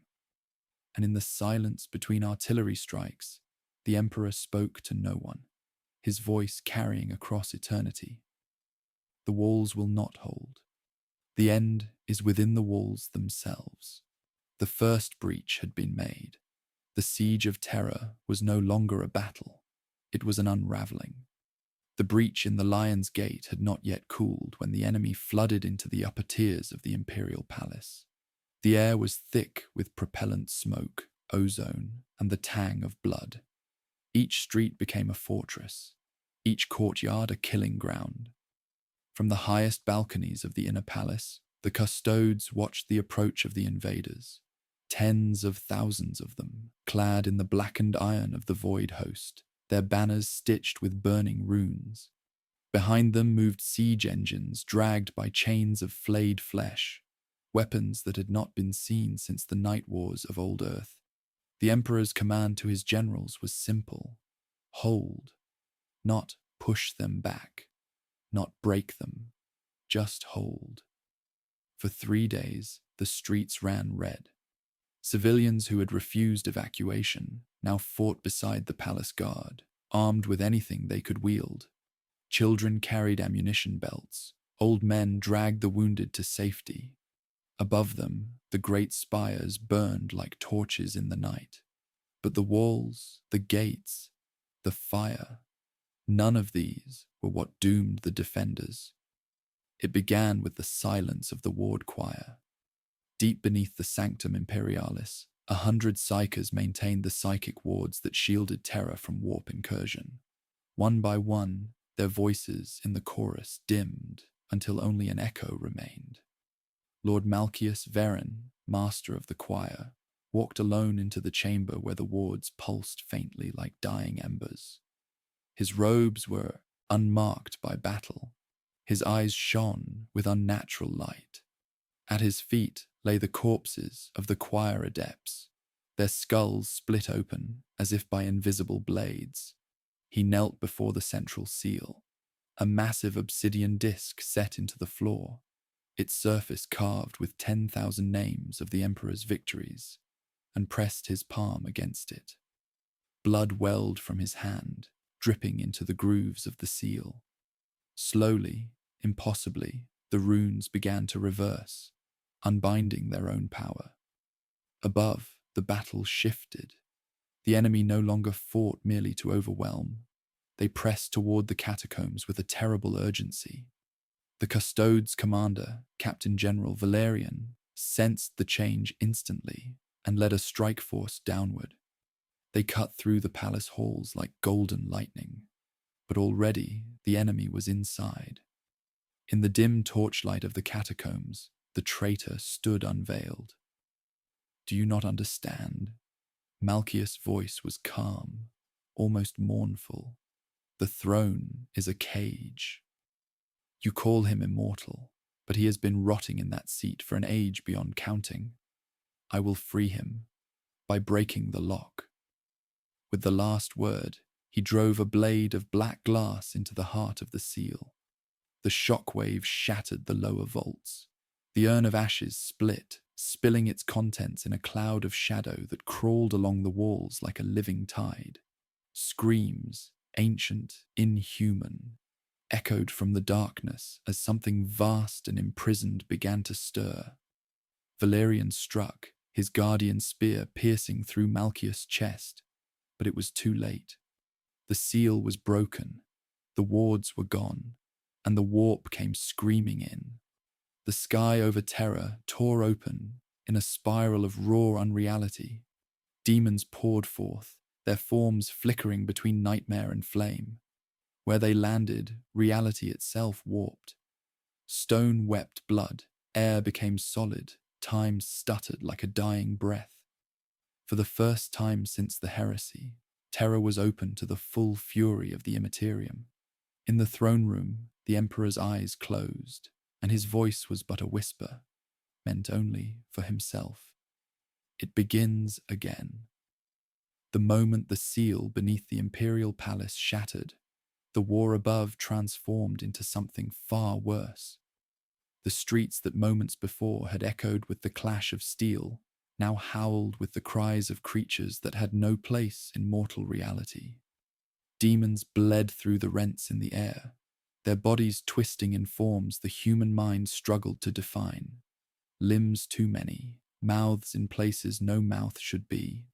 And in the silence between artillery strikes, the Emperor spoke to no one, his voice carrying across eternity. The walls will not hold. The end is within the walls themselves. The first breach had been made. The siege of Terra was no longer a battle. It was an unraveling. The breach in the Lion's Gate had not yet cooled when the enemy flooded into the upper tiers of the Imperial Palace. The air was thick with propellant smoke, ozone, and the tang of blood. Each street became a fortress, each courtyard a killing ground. From the highest balconies of the inner palace, the custodes watched the approach of the invaders. Tens of thousands of them, clad in the blackened iron of the void host, their banners stitched with burning runes. Behind them moved siege engines dragged by chains of flayed flesh, weapons that had not been seen since the night wars of old Earth. The Emperor's command to his generals was simple: hold, not push them back, not break them, just hold. For 3 days, the streets ran red. Civilians who had refused evacuation now fought beside the palace guard, armed with anything they could wield. Children carried ammunition belts. Old men dragged the wounded to safety. Above them, the great spires burned like torches in the night. But the walls, the gates, the fire, none of these were what doomed the defenders. It began with the silence of the ward choir. Deep beneath the Sanctum Imperialis, 100 psychers maintained the psychic wards that shielded Terra from warp incursion. One by one, their voices in the chorus dimmed until only an echo remained. Lord Malchius Veren, master of the choir, walked alone into the chamber where the wards pulsed faintly like dying embers. His robes were unmarked by battle. His eyes shone with unnatural light. At his feet lay the corpses of the choir adepts, their skulls split open as if by invisible blades. He knelt before the central seal, a massive obsidian disc set into the floor, its surface carved with 10,000 names of the Emperor's victories, and pressed his palm against it. Blood welled from his hand, dripping into the grooves of the seal. Slowly, impossibly, the runes began to reverse, unbinding their own power. Above, the battle shifted. The enemy no longer fought merely to overwhelm. They pressed toward the catacombs with a terrible urgency. The custodes commander, Captain General Valerian, sensed the change instantly and led a strike force downward. They cut through the palace halls like golden lightning, but already the enemy was inside. In the dim torchlight of the catacombs, the traitor stood unveiled. "Do you not understand?" Malchius' voice was calm, almost mournful. "The throne is a cage. You call him immortal, but he has been rotting in that seat for an age beyond counting. I will free him by breaking the lock." With the last word, he drove a blade of black glass into the heart of the seal. The shockwave shattered the lower vaults. The urn of ashes split, spilling its contents in a cloud of shadow that crawled along the walls like a living tide. Screams, ancient, inhuman, echoed from the darkness as something vast and imprisoned began to stir. Valerian struck, his guardian spear piercing through Malchius' chest, but it was too late. The seal was broken, the wards were gone, and the warp came screaming in. The sky over Terra tore open in a spiral of raw unreality. Demons poured forth, their forms flickering between nightmare and flame. Where they landed, reality itself warped. Stone wept blood, air became solid, time stuttered like a dying breath. For the first time since the heresy, Terra was open to the full fury of the immaterium. In the throne room, the Emperor's eyes closed, and his voice was but a whisper, meant only for himself. It begins again. The moment the seal beneath the imperial palace shattered, the war above transformed into something far worse. The streets that moments before had echoed with the clash of steel now howled with the cries of creatures that had no place in mortal reality. Demons bled through the rents in the air, their bodies twisting in forms the human mind struggled to define. Limbs too many, mouths in places no mouth should be,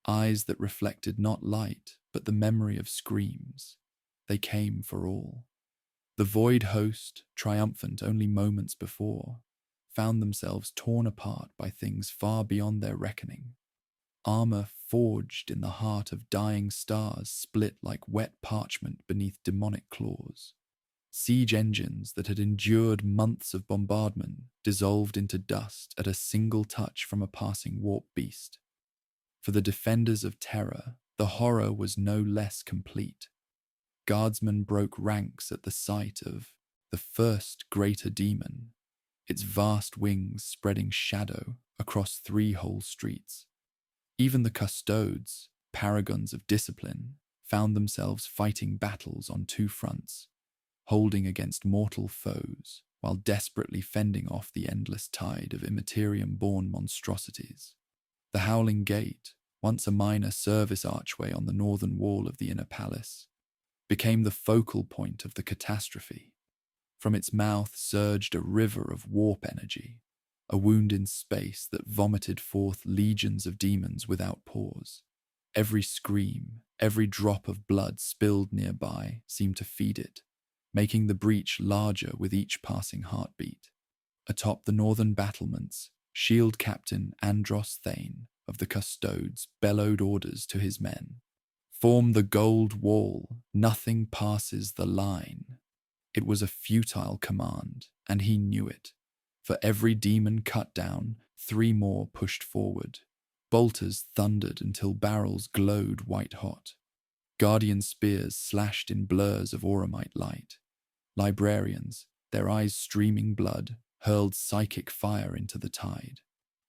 eyes that reflected not light but the memory of screams. They came for all. The void host, triumphant only moments before, found themselves torn apart by things far beyond their reckoning. Armor forged in the heart of dying stars split like wet parchment beneath demonic claws. Siege engines that had endured months of bombardment dissolved into dust at a single touch from a passing warp beast. For the defenders of Terra, the horror was no less complete. Guardsmen broke ranks at the sight of the first greater demon, its vast wings spreading shadow across 3 whole streets. Even the custodes, paragons of discipline, found themselves fighting battles on 2 fronts, holding against mortal foes while desperately fending off the endless tide of immaterium-born monstrosities. The Howling Gate, once a minor service archway on the northern wall of the inner palace, became the focal point of the catastrophe. From its mouth surged a river of warp energy, a wound in space that vomited forth legions of demons without pause. Every scream, every drop of blood spilled nearby seemed to feed it, making the breach larger with each passing heartbeat. Atop the northern battlements, Shield Captain Andros Thane of the Custodes bellowed orders to his men. Form the gold wall, nothing passes the line. It was a futile command, and he knew it. For every demon cut down, 3 more pushed forward. Bolters thundered until barrels glowed white-hot. Guardian spears slashed in blurs of auramite light. Librarians, their eyes streaming blood, hurled psychic fire into the tide.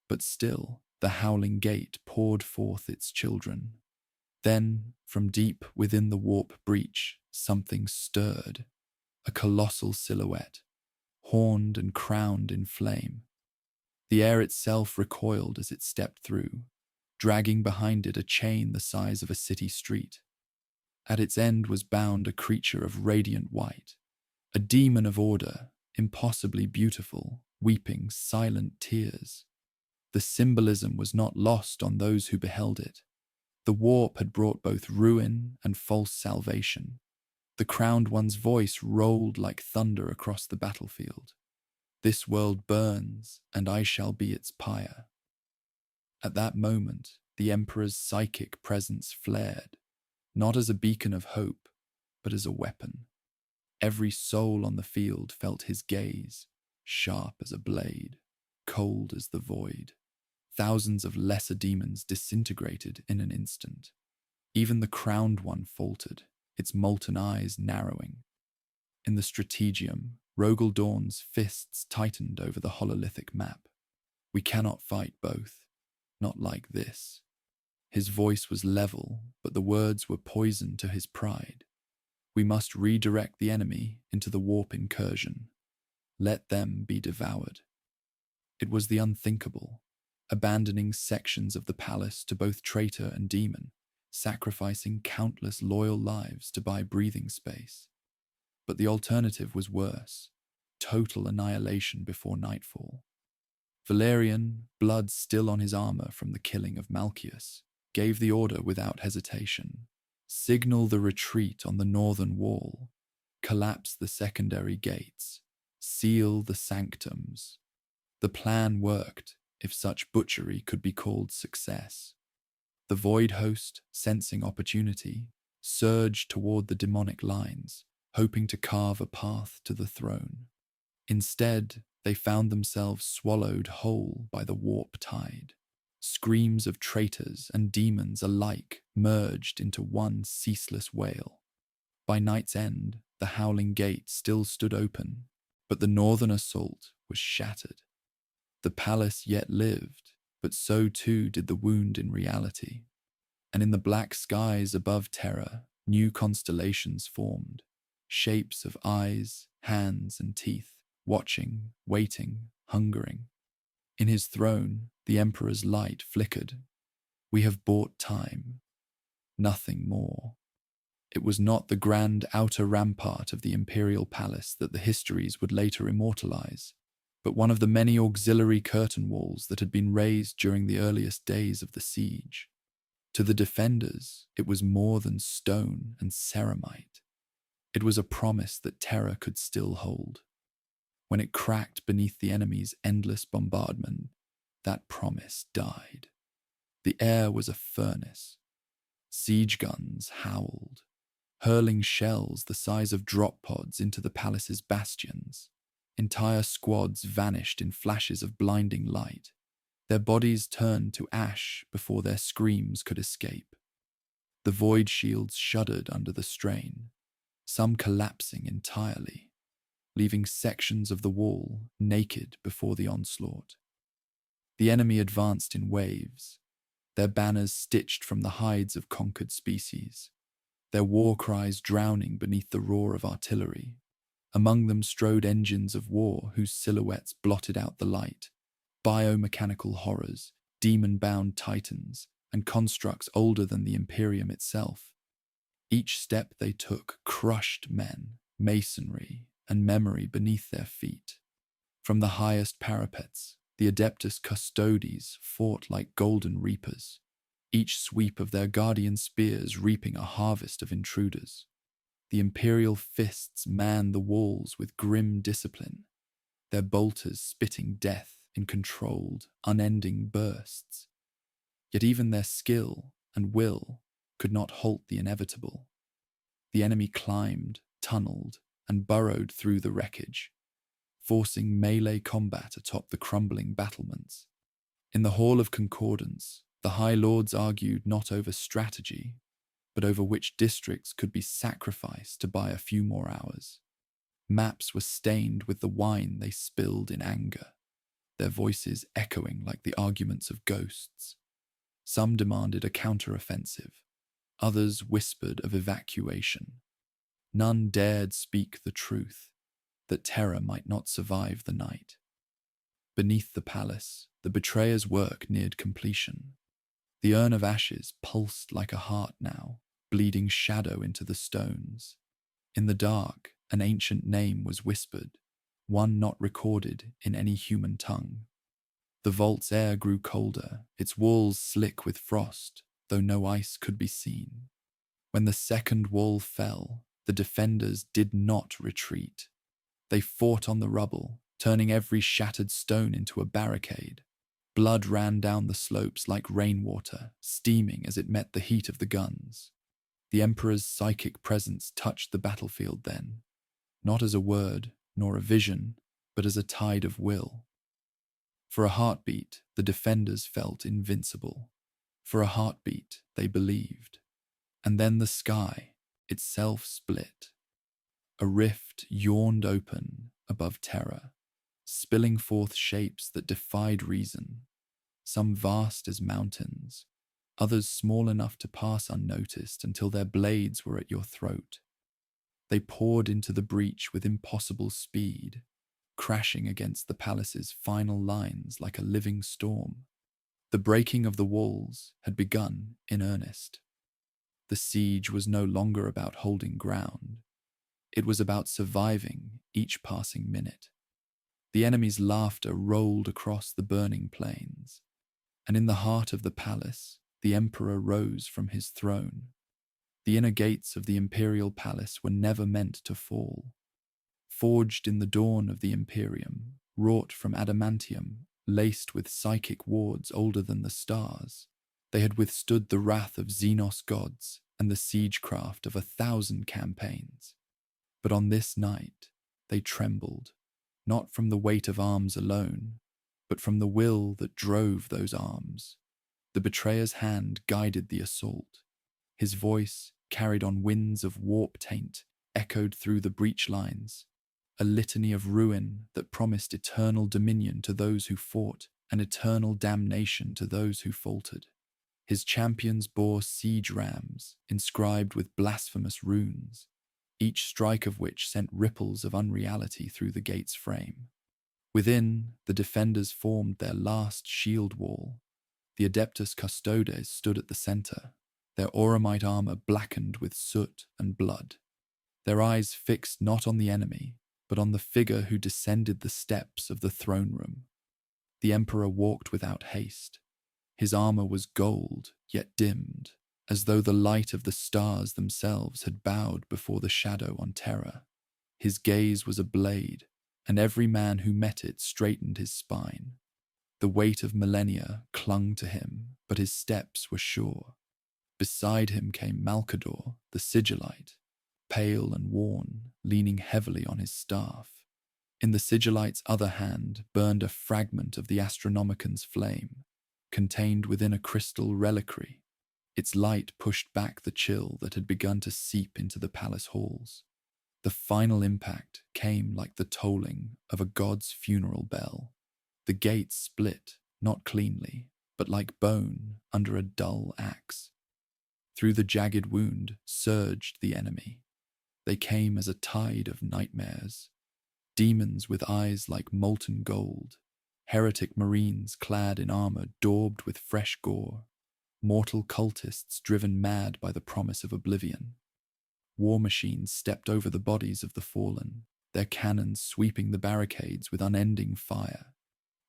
But still, the Howling Gate poured forth its children. Then, from deep within the warp breach, something stirred. A colossal silhouette, horned and crowned in flame. The air itself recoiled as it stepped through, dragging behind it a chain the size of a city street. At its end was bound a creature of radiant white, a demon of order, impossibly beautiful, weeping silent tears. The symbolism was not lost on those who beheld it. The warp had brought both ruin and false salvation. The crowned one's voice rolled like thunder across the battlefield. This world burns, and I shall be its pyre. At that moment, the Emperor's psychic presence flared, not as a beacon of hope, but as a weapon. Every soul on the field felt his gaze, sharp as a blade, cold as the void. Thousands of lesser demons disintegrated in an instant. Even the crowned one faltered, its molten eyes narrowing. In the strategium, Rogel Dawn's fists tightened over the hololithic map. We cannot fight both. Not like this. His voice was level, but the words were poison to his pride. We must redirect the enemy into the warp incursion. Let them be devoured. It was the unthinkable, abandoning sections of the palace to both traitor and demon, sacrificing countless loyal lives to buy breathing space. but the alternative was worse: total annihilation before nightfall. Valerian, blood still on his armor from the killing of Malchius, gave the order without hesitation. Signal the retreat on the northern wall, collapse the secondary gates, seal the sanctums. The plan worked, if such butchery could be called success. The Void Host, sensing opportunity, surged toward the demonic lines, hoping to carve a path to the throne. Instead, they found themselves swallowed whole by the warp tide. Screams of traitors and demons alike merged into one ceaseless wail. By night's end, the howling gate still stood open, but the northern assault was shattered. The palace yet lived, but so too did the wound in reality. And in the black skies above Terra, new constellations formed, shapes of eyes, hands, and teeth, watching, waiting, hungering. In his throne, the Emperor's light flickered. We have bought time. Nothing more. It was not the grand outer rampart of the imperial palace that the histories would later immortalize, but one of the many auxiliary curtain walls that had been raised during the earliest days of the siege. To the defenders, it was more than stone and ceramite. It was a promise that Terra could still hold. When it cracked beneath the enemy's endless bombardment, that promise died. The air was a furnace. Siege guns howled, hurling shells the size of drop pods into the palace's bastions. Entire squads vanished in flashes of blinding light. Their bodies turned to ash before their screams could escape. The void shields shuddered under the strain, some collapsing entirely, leaving sections of the wall naked before the onslaught. The enemy advanced in waves, their banners stitched from the hides of conquered species, their war cries drowning beneath the roar of artillery. Among them strode engines of war whose silhouettes blotted out the light, biomechanical horrors, demon-bound titans, and constructs older than the Imperium itself. Each step they took crushed men, masonry, and memory beneath their feet. From the highest parapets, the Adeptus Custodes fought like golden reapers, each sweep of their guardian spears reaping a harvest of intruders. The imperial fists manned the walls with grim discipline, their bolters spitting death in controlled, unending bursts. Yet even their skill and will could not halt the inevitable. The enemy climbed, tunneled, and burrowed through the wreckage, forcing melee combat atop the crumbling battlements. In the Hall of Concordance, the High Lords argued not over strategy, but over which districts could be sacrificed to buy a few more hours. Maps were stained with the wine they spilled in anger, their voices echoing like the arguments of ghosts. Some demanded a counter-offensive, others whispered of evacuation. None dared speak the truth, that Terra might not survive the night. Beneath the palace, the betrayer's work neared completion. The urn of ashes pulsed like a heart now, bleeding shadow into the stones. In the dark, an ancient name was whispered, one not recorded in any human tongue. The vault's air grew colder, its walls slick with frost, though no ice could be seen. When the second wall fell, the defenders did not retreat. They fought on the rubble, turning every shattered stone into a barricade. Blood ran down the slopes like rainwater, steaming as it met the heat of the guns. The Emperor's psychic presence touched the battlefield then, not as a word nor a vision, but as a tide of will. For a heartbeat, the defenders felt invincible. For a heartbeat, they believed. And then the sky itself split. A rift yawned open above Terra, spilling forth shapes that defied reason, some vast as mountains, others small enough to pass unnoticed until their blades were at your throat. They poured into the breach with impossible speed, crashing against the palace's final lines like a living storm. The breaking of the walls had begun in earnest. The siege was no longer about holding ground. It was about surviving each passing minute. The enemy's laughter rolled across the burning plains, and in the heart of the palace, the emperor rose from his throne. The inner gates of the imperial palace were never meant to fall. Forged in the dawn of the Imperium, wrought from adamantium, laced with psychic wards older than the stars, they had withstood the wrath of Xenos gods and the siegecraft of 1,000 campaigns. But on this night, they trembled, not from the weight of arms alone, but from the will that drove those arms. The betrayer's hand guided the assault. His voice, carried on winds of warp taint, echoed through the breach lines, a litany of ruin that promised eternal dominion to those who fought and eternal damnation to those who faltered. His champions bore siege rams inscribed with blasphemous runes, each strike of which sent ripples of unreality through the gate's frame. Within, the defenders formed their last shield wall. The Adeptus Custodes stood at the center, their auramite armor blackened with soot and blood, their eyes fixed not on the enemy, but on the figure who descended the steps of the throne room. The emperor walked without haste. His armor was gold, yet dimmed, as though the light of the stars themselves had bowed before the shadow on Terra. His gaze was a blade, and every man who met it straightened his spine. The weight of millennia clung to him, but his steps were sure. Beside him came Malcador, the sigillite, pale and worn, leaning heavily on his staff. In the sigillite's other hand burned a fragment of the Astronomican's flame, contained within a crystal reliquary. Its light pushed back the chill that had begun to seep into the palace halls. The final impact came like the tolling of a god's funeral bell. The gate split, not cleanly, but like bone under a dull axe. Through the jagged wound surged the enemy. They came as a tide of nightmares. Demons with eyes like molten gold, heretic marines clad in armor daubed with fresh gore, mortal cultists driven mad by the promise of oblivion. War machines stepped over the bodies of the fallen, their cannons sweeping the barricades with unending fire.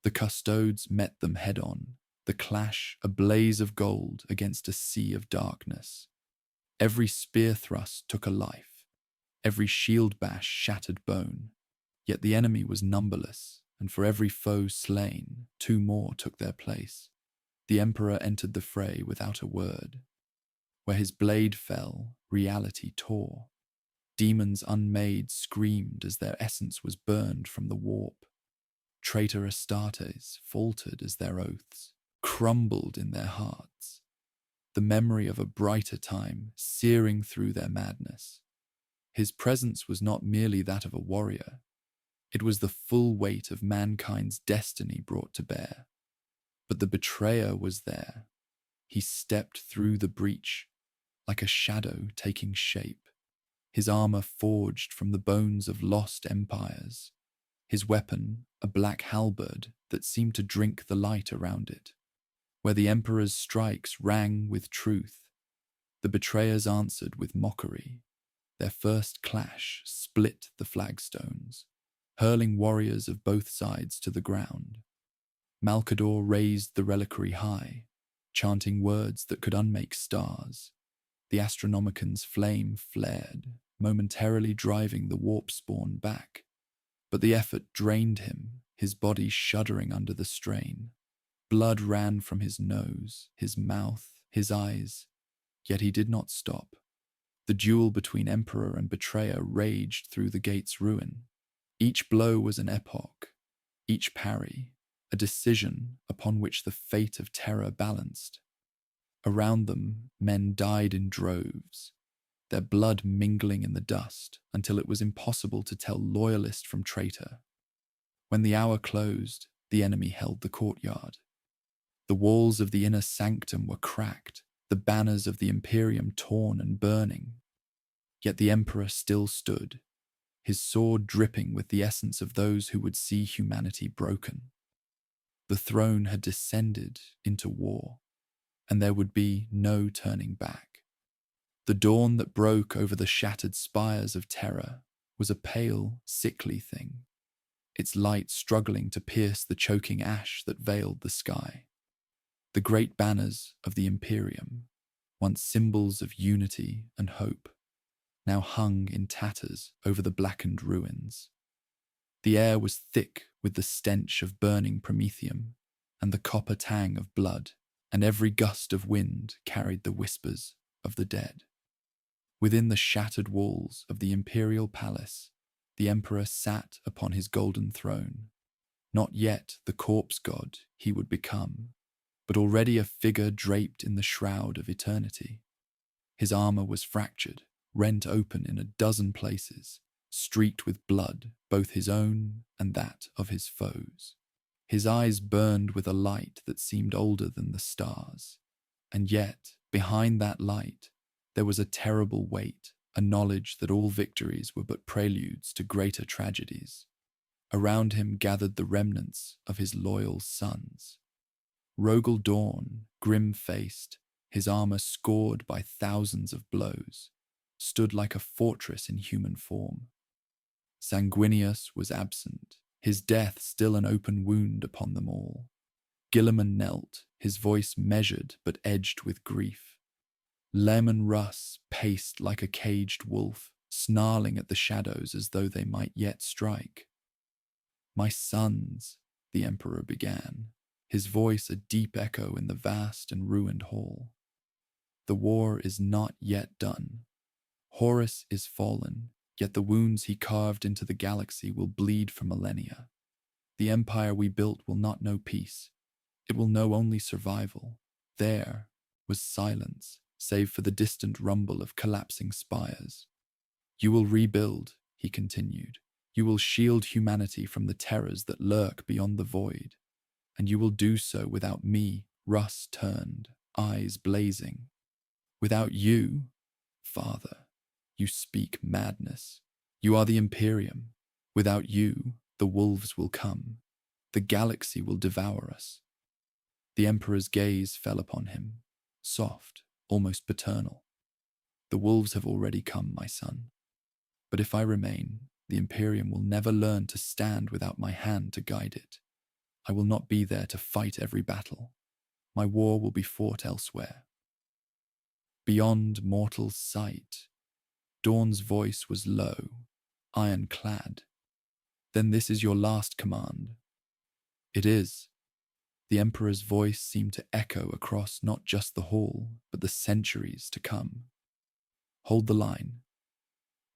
The custodes met them head-on, the clash a blaze of gold against a sea of darkness. Every spear thrust took a life. Every shield bash shattered bone. Yet the enemy was numberless, and for every foe slain, 2 more took their place. The emperor entered the fray without a word. Where his blade fell, reality tore. Demons unmade screamed as their essence was burned from the warp. Traitor Astartes faltered as their oaths crumbled in their hearts. The memory of a brighter time searing through their madness. His presence was not merely that of a warrior. It was the full weight of mankind's destiny brought to bear. But the betrayer was there. He stepped through the breach, like a shadow taking shape. His armor forged from the bones of lost empires. His weapon, a black halberd that seemed to drink the light around it. Where the emperor's strikes rang with truth, the betrayers answered with mockery. Their first clash split the flagstones, hurling warriors of both sides to the ground. Malcador raised the reliquary high, chanting words that could unmake stars. The Astronomican's flame flared, momentarily driving the warp spawn back. But the effort drained him, his body shuddering under the strain. Blood ran from his nose, his mouth, his eyes, yet he did not stop. The duel between emperor and betrayer raged through the gate's ruin. Each blow was an epoch, each parry, a decision upon which the fate of Terra balanced. Around them, men died in droves, their blood mingling in the dust until it was impossible to tell loyalist from traitor. When the hour closed, the enemy held the courtyard. The walls of the inner sanctum were cracked, the banners of the Imperium torn and burning. Yet the emperor still stood, his sword dripping with the essence of those who would see humanity broken. The throne had descended into war, and there would be no turning back. The dawn that broke over the shattered spires of Terra was a pale, sickly thing, its light struggling to pierce the choking ash that veiled the sky. The great banners of the Imperium, once symbols of unity and hope, now hung in tatters over the blackened ruins. The air was thick with the stench of burning promethium and the copper tang of blood, and every gust of wind carried the whispers of the dead. Within the shattered walls of the imperial palace, the emperor sat upon his golden throne, not yet the corpse god he would become, but already a figure draped in the shroud of eternity. His armor was fractured, rent open in a dozen places, streaked with blood, both his own and that of his foes. His eyes burned with a light that seemed older than the stars, and yet, behind that light, there was a terrible weight, a knowledge that all victories were but preludes to greater tragedies. Around him gathered the remnants of his loyal sons. Rogel Dawn, grim-faced, his armor scored by thousands of blows, stood like a fortress in human form. Sanguinius was absent, his death still an open wound upon them all. Guilliman knelt, his voice measured but edged with grief. Lemon Russ paced like a caged wolf, snarling at the shadows as though they might yet strike. "My sons," the emperor began, his voice a deep echo in the vast and ruined hall. "The war is not yet done. Horus is fallen, yet the wounds he carved into the galaxy will bleed for millennia. The empire we built will not know peace. It will know only survival." There was silence, save for the distant rumble of collapsing spires. "You will rebuild," he continued. "You will shield humanity from the terrors that lurk beyond the void. And you will do so without me." Russ turned, eyes blazing. "Without you, Father, you speak madness. You are the Imperium. Without you, the wolves will come. The galaxy will devour us." The Emperor's gaze fell upon him, soft, almost paternal. "The wolves have already come, my son. But if I remain, the Imperium will never learn to stand without my hand to guide it. I will not be there to fight every battle. My war will be fought elsewhere." Beyond mortal sight, Dawn's voice was low, ironclad. "Then this is your last command." "It is." The Emperor's voice seemed to echo across not just the hall, but the centuries to come. "Hold the line.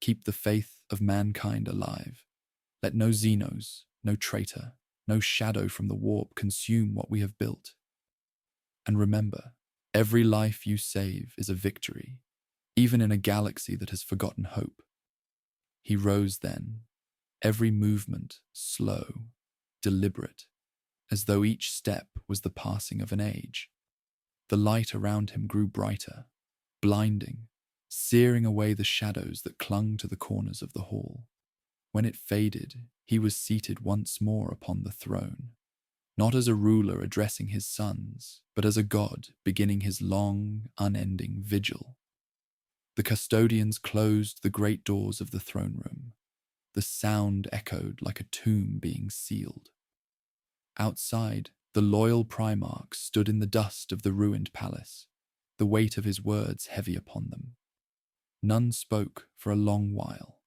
Keep the faith of mankind alive. Let no Xenos, no traitor, no shadow from the warp consume what we have built. And remember, every life you save is a victory, even in a galaxy that has forgotten hope." He rose then, every movement slow, deliberate, as though each step was the passing of an age. The light around him grew brighter, blinding, searing away the shadows that clung to the corners of the hall. When it faded, he was seated once more upon the throne, not as a ruler addressing his sons, but as a god beginning his long, unending vigil. The custodians closed the great doors of the throne room. The sound echoed like a tomb being sealed. Outside, the loyal Primarch stood in the dust of the ruined palace, the weight of his words heavy upon them. None spoke for a long while.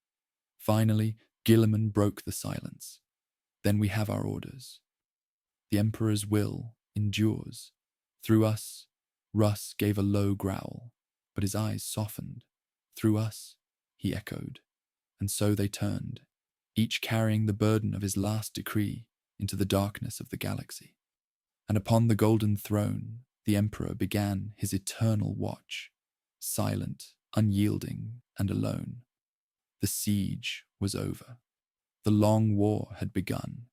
Finally, Guilliman broke the silence. "Then we have our orders. The Emperor's will endures. Through us," Russ gave a low growl, but his eyes softened. "Through us," he echoed. And so they turned, each carrying the burden of his last decree into the darkness of the galaxy. And upon the golden throne, the Emperor began his eternal watch, silent, unyielding, and alone. The siege was over. The long war had begun,